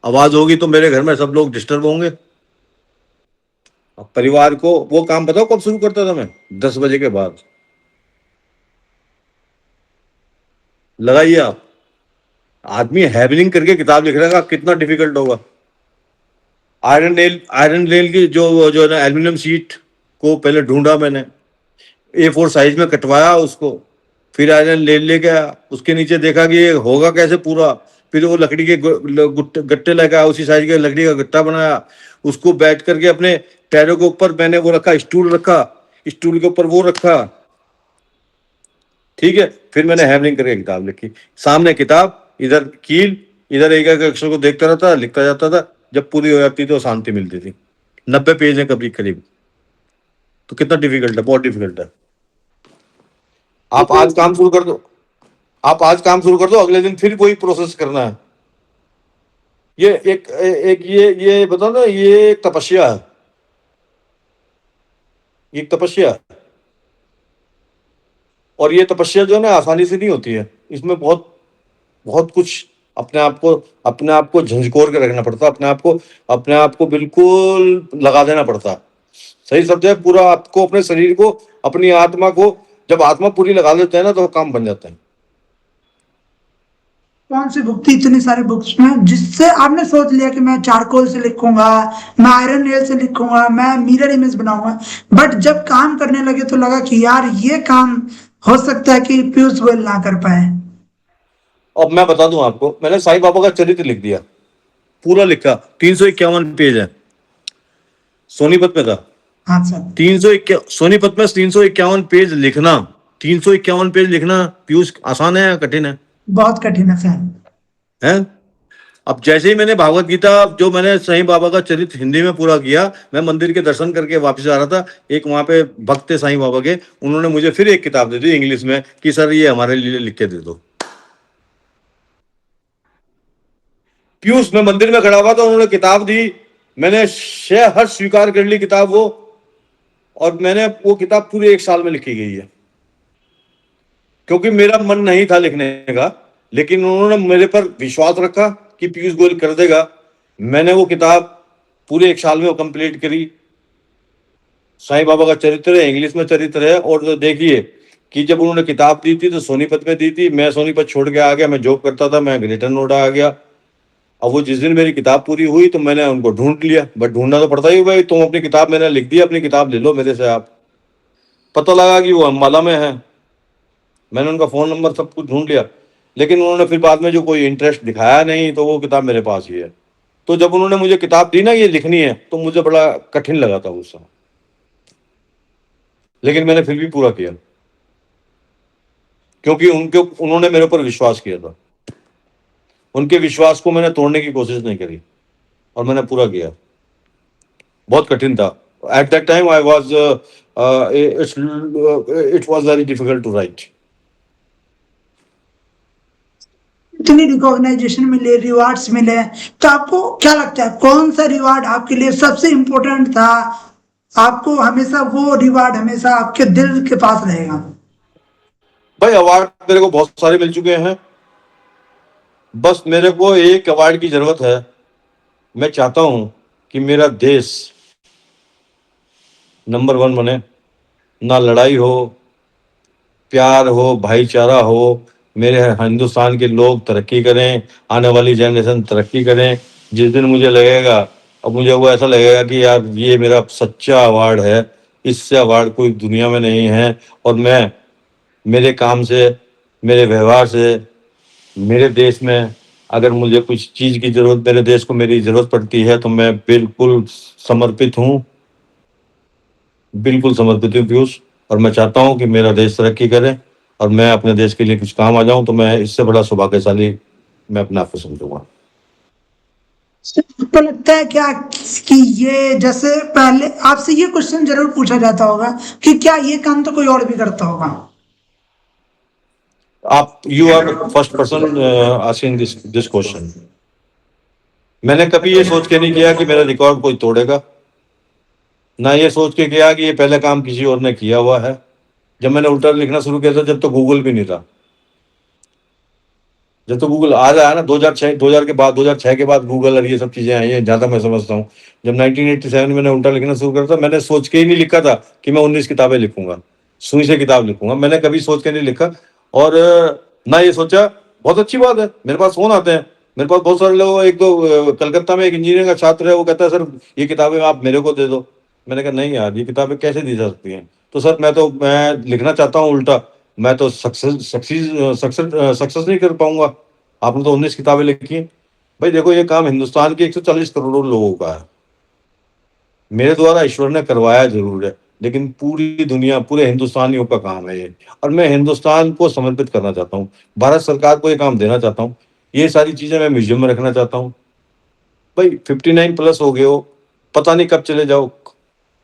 आवाज होगी तो मेरे घर में सब लोग डिस्टर्ब होंगे। अब परिवार को वो काम बताओ कब शुरू करता था मैं? 10 बजे के बाद। लगाइए आप, आदमी हैमलिंग करके किताब लिख रहा है, कितना डिफिकल्ट होगा। आयरन रेल की जो जो है ना, एल्यूमिनियम सीट को पहले ढूंढा मैंने, A4 साइज में कटवाया उसको, फिर आयरन ले गया, उसके नीचे देखा कि ये होगा कैसे पूरा, फिर वो लकड़ी के गट्टे लगा, उसी साइज के लकड़ी का गट्टा बनाया, उसको बैठ करके अपने पैरों के ऊपर मैंने वो रखा, स्टूल रखा, स्टूल के ऊपर वो रखा, ठीक है। फिर मैंने हैमरिंग करके किताब लिखी, सामने किताब, इधर कील, इधर एक एक अक्षर को देखता रहता, लिखता जाता था। जब पूरी हो जाती तो शांति मिलती थी। 90 पेज है कभी करीब, तो कितना डिफिकल्ट है, बहुत डिफिकल्ट है। आप आज काम शुरू कर दो, आप आज काम शुरू कर दो, अगले दिन फिर वही प्रोसेस करना है। ये एक ये बताओ ना, ये एक तपस्या है, ये एक तपस्या है। और ये तपस्या जो है ना आसानी से नहीं होती है, इसमें बहुत बहुत कुछ अपने आप को झंझकोर के रखना पड़ता है, अपने आप को बिल्कुल लगा देना पड़ता है। सही शब्द है, पूरा आपको, अपने शरीर को, अपनी आत्मा को, जब आत्मा पूरी लगा लेते हैं ना तो वो काम बन जाता है। कौन सी बुक थी इतनी सारी बुक्स में जिससे आपने सोच लिया कि मैं चारकोल से लिखूंगा, मैं आयरन रेल से लिखूंगा, मैं मिरर इमेज बनाऊंगा, बट जब काम करने लगे तो लगा कि यार ये काम हो सकता है कि पीयूष गोयल ना कर पाए? अब मैं बता दूं आपको, मैंने साईं बाबा का चरित्र लिख दिया, पूरा लिखा, 351 पेज है, सोनीपत में था। हाँ सर। सोनीपत में 351 पेज लिखना, 351 पेज लिखना पीयूष आसान है या कठिन है? बहुत कठिन है सर। हैं? अब जैसे ही मैंने भागवत गीता, जो मैंने साईं बाबा का चरित्र हिंदी में पूरा किया, मैं मंदिर के दर्शन करके वापस आ रहा था, एक वहां पे भक्त थे साईं बाबा के, उन्होंने मुझे फिर एक किताब दे दी इंग्लिश में कि सर ये हमारे लिए लिख के दे दो। पीयूष मैं मंदिर में खड़ा हुआ था, उन्होंने किताब दी, मैंने हर्ष स्वीकार कर ली किताब वो, और मैंने वो किताब पूरे 1 साल में लिखी गई है, क्योंकि मेरा मन नहीं था लिखने का, लेकिन उन्होंने मेरे पर विश्वास रखा कि पीयूष गोयल कर देगा। मैंने वो किताब पूरे 1 साल में वो कंप्लीट करी। साईं बाबा का चरित्र है, इंग्लिश में चरित्र है। और तो देखिए कि जब उन्होंने किताब दी थी तो सोनीपत में दी थी, मैं सोनीपत छोड़ के आ गया, मैं जॉब करता था, मैं ग्रेटर नोएडा आ गया, अब वो जिस दिन मेरी किताब पूरी हुई तो मैंने उनको ढूंढ लिया, बट ढूंढना तो पड़ता ही भाई, तुम अपनी किताब मैंने लिख दी, अपनी किताब ले लो मेरे से आप। पता लगा कि वो अम्बाला में है। मैंने उनका फ़ोन नंबर सब कुछ ढूंढ लिया, लेकिन उन्होंने फिर बाद में जो कोई इंटरेस्ट दिखाया नहीं, तो वो किताब मेरे पास ही है। तो जब उन्होंने मुझे किताब दी ना ये लिखनी है, तो मुझे बड़ा कठिन लगा था उस समय, लेकिन मैंने फिर भी पूरा किया, क्योंकि उन्होंने मेरे ऊपर विश्वास किया था। उनके विश्वास को मैंने तोड़ने की कोशिश नहीं करी और मैंने पूरा किया। बहुत कठिन था। At that time I was it was very difficult to write. इतनी रिकॉग्नाइजेशन मिले, रिवार्ड्स मिले, तो आपको क्या लगता है कौन सा रिवार्ड आपके लिए सबसे इम्पोर्टेंट था? आपको हमेशा वो रिवार्ड हमेशा आपके दिल के पास रहेगा? भाई अवार्ड मेरे को बहुत सारे मिल चुके हैं, बस मेरे को एक अवार्ड की जरूरत है। मैं चाहता हूं कि मेरा देश नंबर 1 बने, ना लड़ाई हो, प्यार हो, भाईचारा हो, मेरे हिंदुस्तान के लोग तरक्की करें, आने वाली जनरेशन तरक्की करें। जिस दिन मुझे लगेगा, अब मुझे वो ऐसा लगेगा कि यार ये मेरा सच्चा अवार्ड है, इससे अवार्ड कोई दुनिया में नहीं है, और मैं मेरे काम से, मेरे व्यवहार से, मेरे देश में अगर मुझे कुछ चीज़ की ज़रूरत, मेरे देश को मेरी ज़रूरत पड़ती है, तो मैं बिल्कुल समर्पित हूँ, बिल्कुल समर्पित हूँ पीयूष। और मैं चाहता हूँ कि मेरा देश तरक्की करे और मैं अपने देश के लिए कुछ काम आ जाऊँ, तो मैं इससे बड़ा सौभाग्यशाली मैं अपने आप को समझूंगा। आपको लगता है क्या कि ये, जैसे पहले आपसे ये क्वेश्चन जरूर पूछा जाता होगा कि क्या ये काम तो कोई और भी करता होगा? आप you are first person asking this question. मैंने कभी ये सोच के नहीं किया कि मेरा रिकॉर्ड कोई तोड़ेगा, ना ये सोच के किया कि ये पहले काम किसी और ने किया हुआ है। जब मैंने उल्टा लिखना शुरू किया था, जब तो गूगल भी नहीं था, जब तो गूगल आ रहा है ना 2006, 2000 के बाद, 2006 के बाद गूगल और ये सब चीजें आई हैं, जहां तक मैं समझता हूँ। जब 1987 में मैंने उल्टा लिखना शुरू करा था, मैंने सोच के ही नहीं लिखा था कि मैं 19 किताबें लिखूंगा, सुई से किताब लिखूंगा। मैंने कभी सोच के नहीं लिखा, और ना ये सोचा। बहुत अच्छी बात है, मेरे पास फोन आते हैं, मेरे पास बहुत सारे लोग, एक तो कलकत्ता में एक इंजीनियरिंग का छात्र है, वो कहता है सर ये किताबें आप मेरे को दे दो। मैंने कहा नहीं यार, ये किताबें कैसे दी जा सकती हैं? तो सर मैं लिखना चाहता हूँ उल्टा, मैं तो सक्सेस सक्सेस सक्सेस नहीं कर पाऊंगा। आपने तो 19 किताबें लिखी हैं। भाई देखो, ये काम हिंदुस्तान के 140 करोड़ लोगों का है। मेरे द्वारा ईश्वर ने करवाया जरूर है, लेकिन पूरी दुनिया, पूरे हिंदुस्तानियों का काम है ये, और मैं हिंदुस्तान को समर्पित करना चाहता हूँ। भारत सरकार को ये काम देना चाहता हूँ। ये सारी चीजें मैं म्यूजियम में रखना चाहता हूँ। भाई 59 प्लस हो गए हो, पता नहीं कब चले जाओ,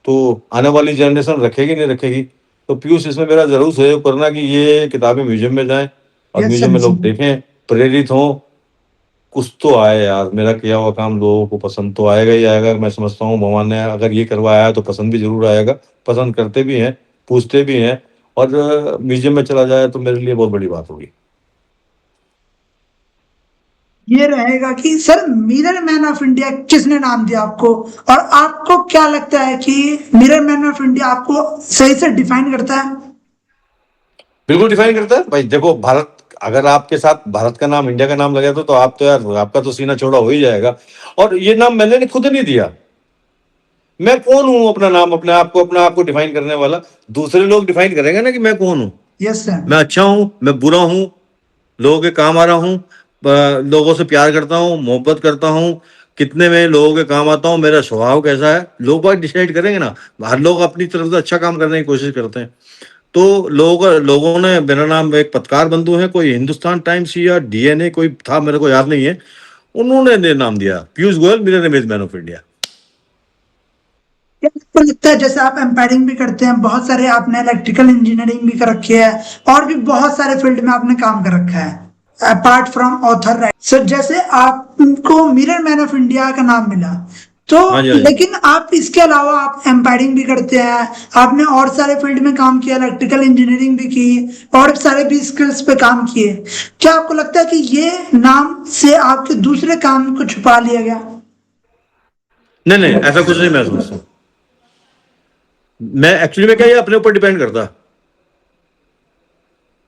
तो आने वाली जनरेशन रखेगी नहीं रखेगी। तो पीयूष, इसमें मेरा जरूर सहयोग करना कि ये किताबें म्यूजियम में जाएं और यस म्यूजियम सर में जी। लोग देखें, प्रेरित हों। कुछ तो आए यार, मेरा किया हुआ काम लोगों को पसंद तो आएगा ही आएगा। मैं समझता हूँ भगवान ने अगर ये करवाया है तो पसंद भी जरूर आएगा। पसंद करते भी हैं, पूछते भी हैं, और म्यूजियम में चला जाए तो मेरे लिए बहुत बड़ी बात होगी। ये रहेगा कि sir mirror man of India किसने नाम दिया आपको, और आपको क्या लगता है कि मिरर मैन ऑफ इंडिया आपको सही से डिफाइन करता है? बिल्कुल डिफाइन करता है भाई। देखो, भारत, अगर आपके साथ भारत का नाम, इंडिया का नाम लगे तो आप तो यार, आपका तो सीना चौड़ा हो ही जाएगा। और ये नाम मैंने खुद नहीं दिया। मैं कौन हूं अपना नाम, अपने आप को डिफाइन करने वाला? दूसरे लोग डिफाइन करेंगे ना कि मैं कौन हूं। Yes sir. मैं अच्छा हूं, मैं बुरा हूं, लोगों के काम आ रहा हूँ, लोगों से प्यार करता हूँ, मोहब्बत करता हूँ, कितने में लोगों के काम आता हूँ, मेरा स्वभाव कैसा है, लोग बात डिसाइड करेंगे ना। हर लोग अपनी तरफ से अच्छा काम करने की कोशिश करते हैं। तो लोगों ने, मेरा नाम, एक पत्रकार बंधु है, कोई हिंदुस्तान टाइम्स या डीएनए कोई था, मेरे को याद नहीं है, उन्होंने नाम दिया पीयूष गोयल, मेरा name is man of India. क्या आपको लगता है, जैसे आप एम्पायरिंग भी करते हैं, बहुत सारे आपने इलेक्ट्रिकल इंजीनियरिंग भी कर रखी है और भी बहुत सारे फील्ड में आपने काम कर रखा है apart from author right, sir जैसे आपको मिरर मैन ऑफ इंडिया का नाम मिला, तो हाँ जी, हाँ जी। लेकिन आप इसके अलावा आप एम्पायरिंग भी करते हैं, आपने और सारे फील्ड में काम किया, इलेक्ट्रिकल इंजीनियरिंग भी की और सारे भी स्किल्स पे काम किए। क्या आपको लगता है कि ये नाम से आपके दूसरे काम को छुपा लिया गया? नहीं नहीं, ऐसा कुछ नहीं मैं सोचता हूँ। मैं एक्चुअली में क्या, ये अपने ऊपर डिपेंड करता है।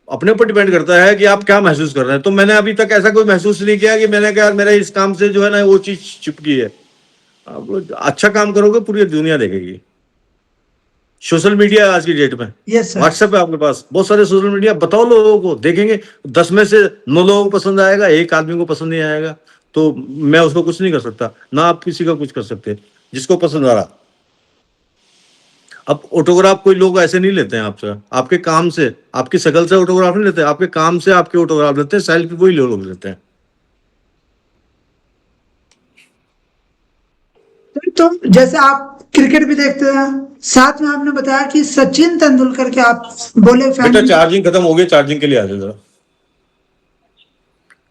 अपने ऊपर डिपेंड करता है कि आप क्या महसूस कर रहे हैं। तो मैंने अभी तक ऐसा कोई महसूस नहीं किया कि मैंने कहा मेरा इस काम से जो है ना वो चीज चिपकी है। आप लोग अच्छा काम करोगे पूरी दुनिया देखेगी। सोशल मीडिया है आज की डेट में, यस सर। व्हाट्सएप है आपके पास, बहुत सारे सोशल मीडिया, बताओ लोगों को, देखेंगे 10 में से 9 लोगों को पसंद आएगा, एक आदमी को पसंद नहीं आएगा, तो मैं उसको कुछ नहीं कर सकता, ना आप किसी का कुछ कर सकते, जिसको पसंद आ रहा। अब ऑटोग्राफ कोई लोग ऐसे नहीं लेते हैं आपसे, आपके काम से, आपकी शक्ल से ऑटोग्राफ नहीं लेते, आपके काम से आपके ऑटोग्राफ लेते हैं, सेल्फी वही लोग लेते हैं। तो जैसे आप क्रिकेट भी देखते हैं, साथ में आपने बताया कि सचिन तेंदुलकर के आप बोले बेटा फैन। चार्जिंग खत्म हो गई, चार्जिंग के लिए आ जाओ जरा।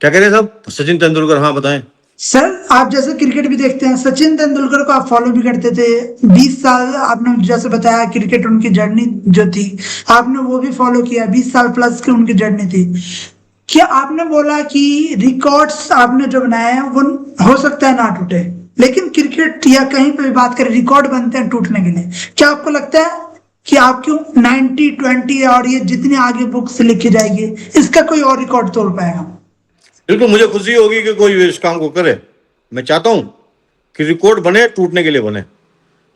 क्या कह रहे हैं साहब? सचिन तेंदुलकर, हाँ बताएं। सर आप जैसे क्रिकेट भी देखते हैं, सचिन तेंदुलकर को आप फॉलो भी करते थे 20 साल, आपने जैसे बताया क्रिकेट उनकी जर्नी जो थी आपने वो भी फॉलो किया, 20 साल प्लस की उनकी जर्नी थी। क्या आपने बोला कि रिकॉर्ड्स आपने जो बनाए हैं वो हो सकता है ना टूटे, लेकिन क्रिकेट या कहीं पे भी बात करें रिकॉर्ड बनते हैं टूटने के लिए। क्या आपको लगता है कि आपकी 90-20 और ये जितनी आगे बुक्स लिखी जाएगी इसका कोई और रिकॉर्ड तोड़ पाएगा? बिल्कुल, मुझे खुशी होगी कि कोई इस काम को करे। मैं चाहता हूं कि रिकॉर्ड बने, टूटने के लिए बने।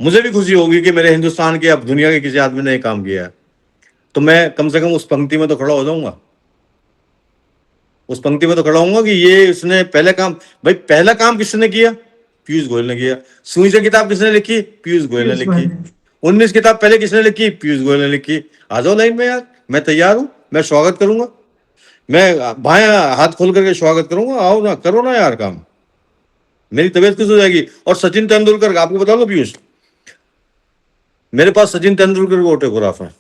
मुझे भी खुशी होगी कि मेरे हिंदुस्तान के, अब दुनिया के किसी आदमी ने ये काम किया है, तो मैं कम से कम उस पंक्ति में तो खड़ा हो जाऊंगा, उस पंक्ति में तो खड़ा होऊंगा कि ये इसने पहले काम। भाई पहला काम किसने किया? पीयूष गोयल ने किया। सुई से किताब किसने लिखी? पीयूष गोयल ने लिखी। 19 किताब पहले किसने लिखी? पीयूष गोयल ने लिखी। आ जाओ लाइन में यार, मैं तैयार हूं, मैं स्वागत करूंगा, मैं बाएं हाथ खोल करके स्वागत करूंगा। आओ ना, करो ना यार काम, मेरी तबीयत खुश हो जाएगी। और सचिन तेंदुलकर, आपको बता दो पीयूष, मेरे पास सचिन तेंदुलकर के ऑटोग्राफ है,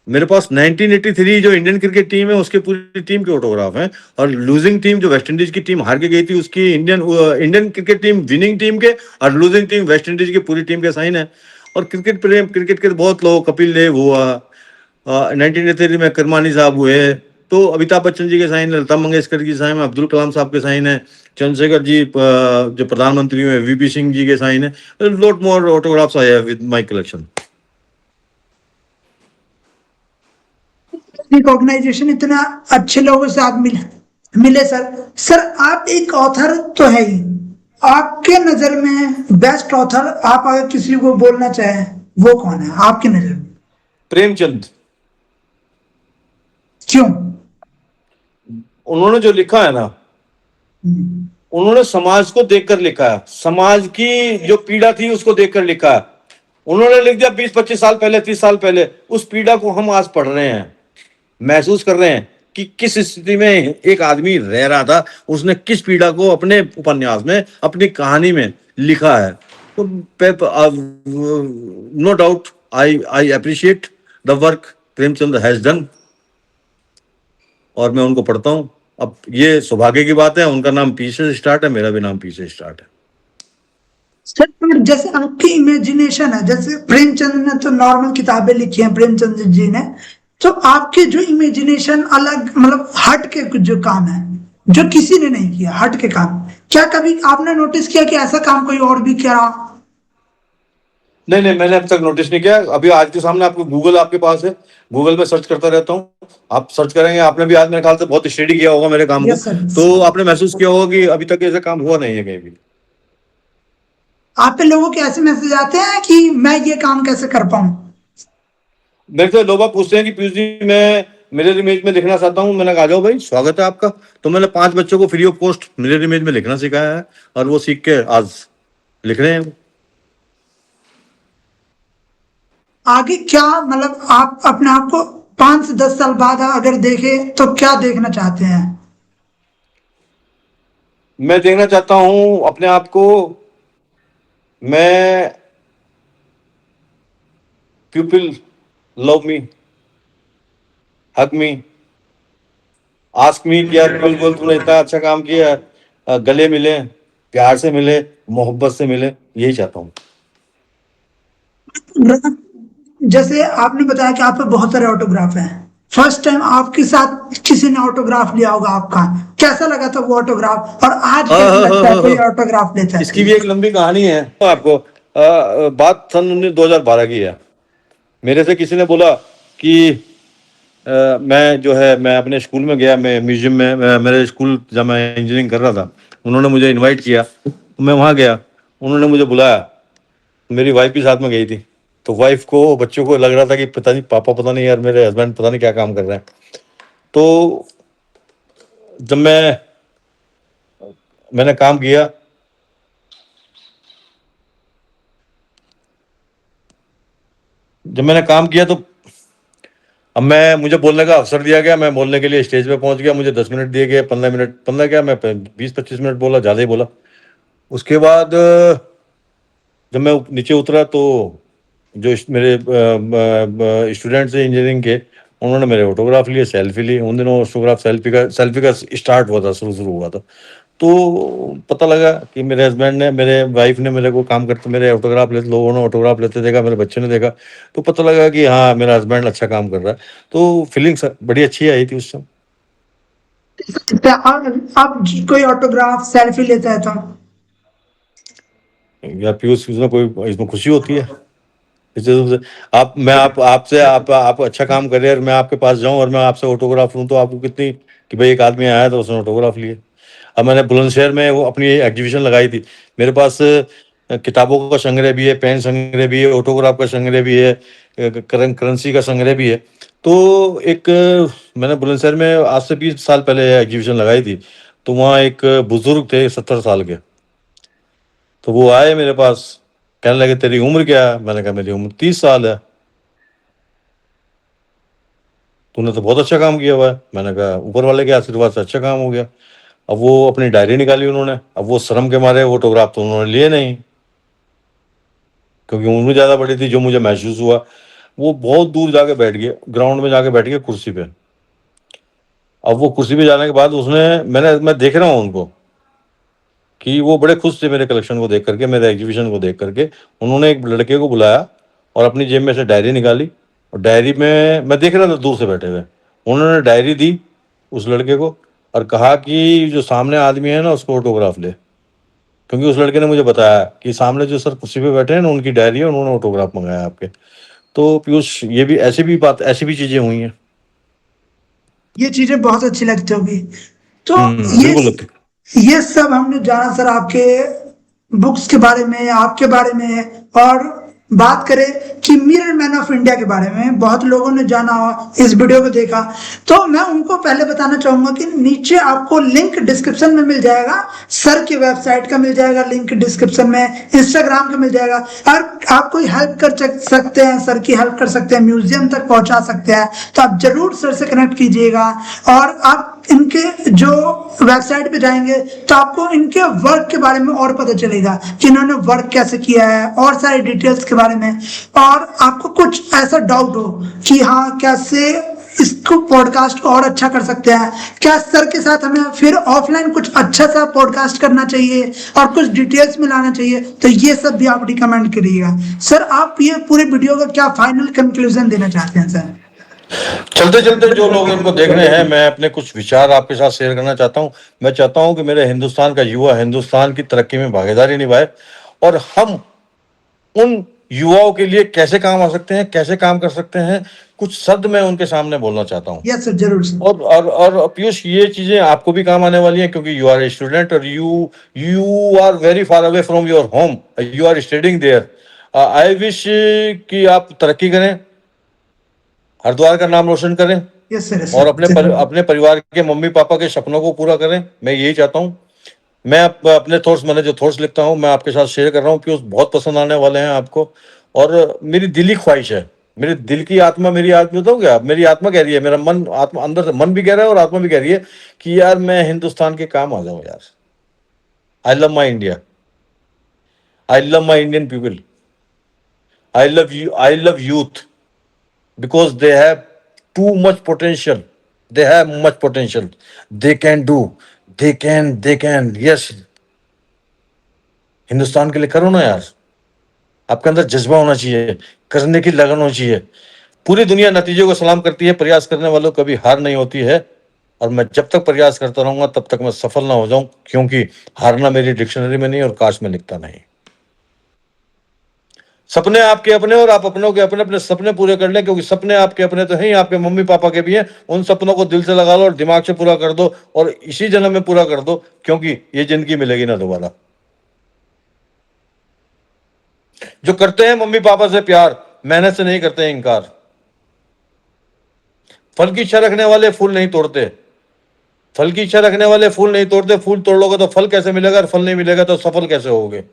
मेरे पास 1983 जो इंडियन क्रिकेट टीम है उसके पूरी टीम के ऑटोग्राफ हैं, और लूजिंग टीम जो वेस्ट इंडीज की टीम हार के गई थी उसकी Indian cricket team winning team के, और लूजिंग टीम वेस्ट इंडीज की पूरी टीम के साइन है। और क्रिकेट प्रेम, क्रिकेट के बहुत लोग, कपिल देव हुआ, 1983 में करमानी साहब हुए, तो अमिताभ बच्चन जी के साइन है, लता मंगेशकर की साइन है, अब्दुल कलाम साहब के साइन है, चंद्रशेखर जी जो प्रधानमंत्री हुए वीपी सिंह जी के साइन है, lot more autographs I have with my collection. Recognition इतना अच्छे लोगों से आप मिले सर। सर आप एक ऑथर तो है ही, आपके नजर में बेस्ट ऑथर आप अगर किसी को बोलना चाहें वो कौन है आपकी नजर में? प्रेमचंद। क्यों? उन्होंने जो लिखा है ना, उन्होंने समाज को देखकर लिखा है, समाज की जो पीड़ा थी उसको देखकर लिखा है। उन्होंने लिख दिया 20-25 साल पहले, 30 साल पहले, उस पीड़ा को हम आज पढ़ रहे हैं, महसूस कर रहे हैं कि किस स्थिति में एक आदमी रह रहा था, उसने किस पीड़ा को अपने उपन्यास में, अपनी कहानी में लिखा है। तो no doubt I appreciate the work Premchand has done, और मैं उनको पढ़ता हूं। अब ये सौभाग्य की बात है, उनका नाम पी से स्टार्ट है, मेरा भी नाम पी से स्टार्ट है। सर जैसे आपकी इमेजिनेशन है, जैसे प्रेमचंद ने तो नॉर्मल किताबें लिखी हैं प्रेमचंद जी ने, तो आपके जो इमेजिनेशन अलग, मतलब हट के कुछ जो काम है जो किसी ने नहीं किया, हट के काम, क्या कभी आपने नोटिस किया कि ऐसा काम कोई और भी किया? नहीं नहीं, मैंने अब तक नोटिस नहीं किया। अभी आज के सामने आपको गूगल आपके पास है, गूगल पे सर्च करता रहता हूँ, आप सर्च करेंगे। आपने भी आज मेरे ख्याल से बहुत स्टडी किया होगा मेरे काम को, तो आपने महसूस किया होगा कि अभी तक ऐसा काम हुआ नहीं है कहीं भी। आप पे लोगों के ऐसे मैसेज आते हैं कि मैं ये काम कैसे कर पाऊं? मेरे से लोग पूछते हैं कि पीयूष जी मैं मिरर इमेज में लिखना चाहता हूँ। मैंने कहा जाओ भाई, स्वागत है आपका। तो मैंने 5 बच्चों को free of cost mirror image में लिखना सिखाया है, और वो सीख के आज लिख रहे हैं। आगे क्या, मतलब आप अपने आप को 5 से 10 साल बाद अगर देखें तो क्या देखना चाहते हैं? मैं देखना चाहता हूं अपने आप को, मैं पीपल लव मी, हग मी, आस्क मी कि यार पीयूष गोयल तूने इतना अच्छा काम किया, गले मिले, प्यार से मिले, मोहब्बत से मिले, यही चाहता हूं। जैसे आपने बताया कि आप पे बहुत सारे ऑटोग्राफ हैं, फर्स्ट टाइम आपके साथ किसी ने ऑटोग्राफ लिया होगा आपका, कैसा लगा था वो ऑटोग्राफ, और आज कैसा लगता है कोई ऑटोग्राफ लेता है? इसकी भी एक लंबी कहानी है आपको। बात सन 2012 की है। मेरे से किसी ने बोला कि मैं जो है मैं अपने स्कूल में गया, मैं म्यूजियम में मेरे स्कूल जब मैं इंजीनियरिंग कर रहा था, उन्होंने मुझे इनवाइट किया, तो मैं वहाँ गया, उन्होंने मुझे बुलाया, मेरी वाइफ भी साथ में गई थी। तो वाइफ को बच्चों को लग रहा था कि पता नहीं पापा, पता नहीं यार मेरे हस्बैंड पता नहीं क्या काम कर रहे हैं। तो जब मैंने काम किया, जब मैंने काम किया तो अब मुझे बोलने का अवसर दिया गया, मैं बोलने के लिए स्टेज पे पहुंच गया, मुझे 10 मिनट दिए गए, 15 मिनट, 15 क्या, मैं 20-25 मिनट बोला, ज़्यादा ही बोला। उसके बाद जब मैं नीचे उतरा तो जो मेरे स्टूडेंट्स थे इंजीनियरिंग के, उन्होंने मेरे ऑटोग्राफ लिए, सेल्फी ली। उन दिनों ऑटोग्राफ सेल्फी का स्टार्ट हुआ था, शुरू शुरू हुआ था। तो पता लगा कि मेरे हस्बैंड ने, मेरे वाइफ ने मेरे को काम करते, मेरे ऑटोग्राफ लेते, लोगों ने ऑटोग्राफ लेते देखा, मेरे बच्चे ने देखा, तो पता लगा कि हाँ मेरा हस्बैंड अच्छा काम कर रहा है। तो फीलिंग्स बड़ी अच्छी आई थी उस समय। आप कोई ऑटोग्राफ सेल्फी लेता है तो या पीयूष, इसमें कोई, इसमें खुशी होती है? इससे आप, मैं आपसे आप अच्छा काम कर रहे हैं और मैं आपके पास जाऊं और मैं आपसे ऑटोग्राफ लूं, तो आपको कितनी, कि भाई एक आदमी आया तो उसने ऑटोग्राफ लिए। अब मैंने बुलंदशहर में वो अपनी एग्जीबिशन लगाई थी, मेरे पास किताबों का संग्रह भी है, पेन संग्रह भी है, ऑटोग्राफ का संग्रह भी है, करेंसी का संग्रह भी है। तो एक मैंने बुलंदशहर में आज से 20 साल पहले एग्जीबिशन लगाई थी। तो वहाँ एक बुजुर्ग थे 70 साल के, तो वो आए मेरे पास, कहने लगे तेरी उम्र क्या है? मैंने कहा मेरी उम्र 30 साल है। तूने तो बहुत अच्छा काम किया हुआ है। मैंने कहा ऊपर वाले के आशीर्वाद से अच्छा काम हो गया। अब वो अपनी डायरी निकाली उन्होंने, अब वो शर्म के मारे ऑटोग्राफ तो उन्होंने लिए नहीं, क्योंकि उम्र ज़्यादा बड़ी थी। जो मुझे महसूस हुआ, वो बहुत दूर जाके बैठ गए, ग्राउंड में जाके बैठ गए कुर्सी पे। अब वो कुर्सी पे जाने के बाद मैं देख रहा हूँ उनको कि वो बड़े खुश थे मेरे कलेक्शन को देख करके, मेरे एग्जीबिशन को देख करके। उन्होंने एक लड़के को बुलाया और अपनी जेब में से डायरी निकाली, और डायरी में, मैं देख रहा था दूर से बैठे हुए, उन्होंने डायरी दी उस लड़के को और कहा कि जो सामने आदमी है ना उसको ऑटोग्राफ ले। क्योंकि उस लड़के ने मुझे बताया कि सामने जो सर कुर्सी पे बैठे हैं ना, उनकी डायरी है, उन्होंने ऑटोग्राफ मंगाया आपके। तो पीयूष, ये भी ऐसी भी चीजें हुई हैं। ये चीजें बहुत अच्छी लगती होगी। तो ये बिल्कुल लगती। ये सब हमने जाना सर आपके बुक्स के बारे में, आपके बारे में। और बात करें कि मिरर मैन ऑफ इंडिया के बारे में, बहुत लोगों ने जाना इस वीडियो को देखा, तो मैं उनको पहले बताना चाहूंगा कि नीचे आपको लिंक डिस्क्रिप्शन में मिल जाएगा, सर की वेबसाइट का मिल जाएगा लिंक डिस्क्रिप्शन में, इंस्टाग्राम का मिल जाएगा। और आप कोई हेल्प कर सकते हैं, सर की हेल्प कर सकते हैं, म्यूजियम तक पहुंचा सकते हैं, तो आप जरूर सर से कनेक्ट कीजिएगा। और आप इनके जो वेबसाइट पे जाएंगे तो आपको इनके वर्क के बारे में और पता चलेगा कि इन्होंने वर्क कैसे किया है, और सारी डिटेल्स के बारे में। और आपको कुछ ऐसा डाउट हो कि हाँ कैसे इसको पॉडकास्ट को और अच्छा कर सकते हैं, क्या सर के साथ हमें फिर ऑफलाइन कुछ अच्छा सा पॉडकास्ट करना चाहिए और कुछ डिटेल्स में लाना चाहिए, तो ये सब भी आप रिकमेंड करिएगा। सर आप ये पूरे वीडियो का क्या फाइनल कंक्लूजन देना चाहते हैं सर? चलते चलते जो लोग इनको देख रहे हैं, मैं अपने कुछ विचार आपके साथ शेयर करना चाहता हूं। मैं चाहता हूं कि मेरे हिंदुस्तान का युवा हिंदुस्तान की तरक्की में भागीदारी निभाए, और हम उन युवाओं के लिए कैसे काम आ सकते हैं, कैसे काम कर सकते हैं, कुछ शब्द मैं उनके सामने बोलना चाहता हूं। यस सर, जरूर सर। और पीयूष, ये चीजें आपको भी काम आने वाली हैं, क्योंकि यू आर ए स्टूडेंट और you are very far away from your home, you are studying there. I wish कि आप तरक्की करें, हरिद्वार का नाम रोशन करें, यस सर, और जरूर। अपने परिवार के मम्मी पापा के सपनों को पूरा करें। मैं यही चाहता हूँ। अपने थॉट्स, मैंने जो थॉट्स लिखता हूँ मैं आपके साथ शेयर कर रहा हूँ, कि बहुत पसंद आने वाले हैं आपको। और मेरी दिली ख्वाहिश है, मेरे दिल की आत्मा, मेरी आत्मा बताऊँ क्या, मेरी आत्मा कह रही है, मेरा मन, आत्मा अंदर से मन भी कह रहा है और आत्मा भी कह रही है कि यार मैं हिंदुस्तान के काम आ जाऊँ यार। I love my India, I love my Indian people, I love youth, because they have too much potential, they have much potential, they can do, they can, yes। Hindustan के लिए करो ना यार, आपके अंदर जज्बा होना चाहिए, करने की लगन होनी चाहिए। पूरी दुनिया नतीजों को सलाम करती है, प्रयास करने वालों को कभी हार नहीं होती है। और मैं जब तक प्रयास करता रहूंगा तब तक मैं सफल ना हो जाऊं, क्योंकि हारना मेरी डिक्शनरी में नहीं और काश में लिखता नहीं। सपने आपके अपने और आप अपनों के अपने अपने सपने पूरे कर लें, क्योंकि सपने आपके अपने तो हैं ही, आपके मम्मी पापा के भी हैं। उन सपनों को दिल से लगा लो और दिमाग से पूरा कर दो, और इसी जन्म में पूरा कर दो, क्योंकि ये जिंदगी मिलेगी ना दोबारा। जो करते हैं मम्मी पापा से प्यार, मेहनत से नहीं करते हैं इनकार। फल की इच्छा रखने वाले फूल नहीं तोड़ते, फल की इच्छा रखने वाले फूल नहीं तोड़ते। फूल तोड़ लोगे तो फल कैसे मिलेगा, और फल नहीं मिलेगा तो सफल कैसे होगे।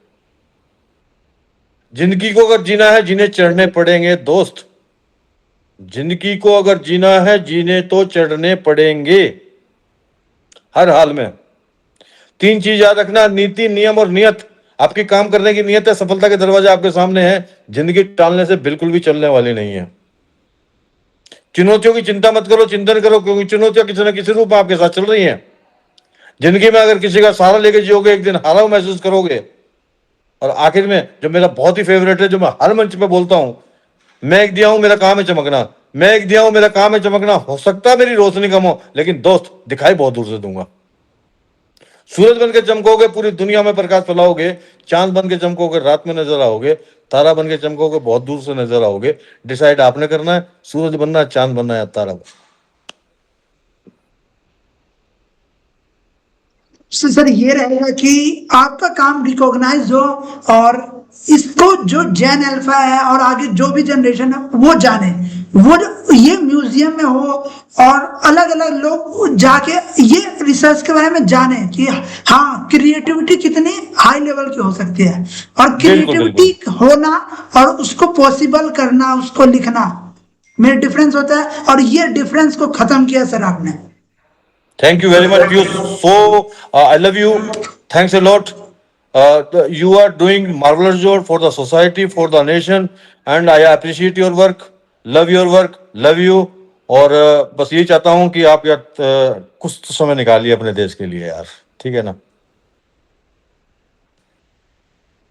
जिंदगी को अगर जीना है, जीने चढ़ने पड़ेंगे दोस्त। जिंदगी को अगर जीना है, जीने तो चढ़ने पड़ेंगे हर हाल में। 3 चीज याद रखना, नीति, नियम और नियत। आपकी काम करने की नियत है, सफलता के दरवाजे आपके सामने हैं। जिंदगी टालने से बिल्कुल भी चलने वाली नहीं है। चुनौतियों की चिंता मत करो, चिंतन करो, क्योंकि चुनौतियां किसी न किसी रूप में आपके साथ चल रही हैं। जिंदगी में अगर किसी का सहारा लेके जियोगे, एक दिन हारा हुआ महसूस करोगे। और आखिर में जो मेरा बहुत ही फेवरेट है, जो मैं हर मंच पे बोलता हूं, मैं एक दिया हूं, मेरा काम है चमकना। मैं एक दिया हूं, मेरा काम है चमकना। हो सकता है मेरी रोशनी कम हो, लेकिन दोस्त दिखाई बहुत दूर से दूंगा। सूरज बन के चमकोगे, पूरी दुनिया में प्रकाश फैलाओगे। चांद बन के चमकोगे, रात में नजर आओगे। तारा बन के चमकोगे, बहुत दूर से नजर आओगे। डिसाइड आपने करना है, सूरज बनना है, चांद बनना है, तारा बनना है। सर ये रहेगा कि आपका काम रिकॉग्नाइज हो, और इसको जो जेन अल्फा है और आगे जो भी जनरेशन है वो जाने, वो ये म्यूजियम में हो, और अलग अलग लोग जाके ये रिसर्च के बारे में जाने कि हाँ क्रिएटिविटी कितनी हाई लेवल की हो सकती है, और क्रिएटिविटी होना और उसको पॉसिबल करना, उसको लिखना में डिफरेंस होता है, और ये डिफरेंस को खत्म किया सर आपने। Thank you very much, Piyush. So, I love you. Thanks a lot. You are doing marvelous job for the society, for the nation, and I appreciate your work. Love your work. Love you. और बस यही चाहता हूँ कि आप यार कुछ तो समय निकालिए अपने देश के लिए यार, ठीक है ना।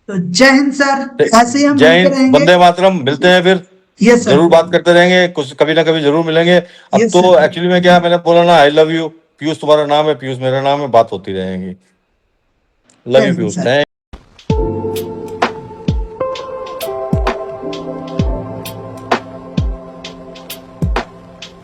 तो जय हिंद सर, ऐसे ही हम जय मिलते हिंद, रहेंगे। वंदे मातरम। मिलते हैं फिर, यस सर, जरूर बात करते रहेंगे, कुछ कभी ना कभी जरूर मिलेंगे। अब Yes, तो sir. एक्चुअली में क्या है, मैंने बोला ना, आई लव यू। पीयूष तुम्हारा नाम है, पीयूष मेरा नाम है, बात होती रहेगी। लव जय you Hind Piyush, sir. Thank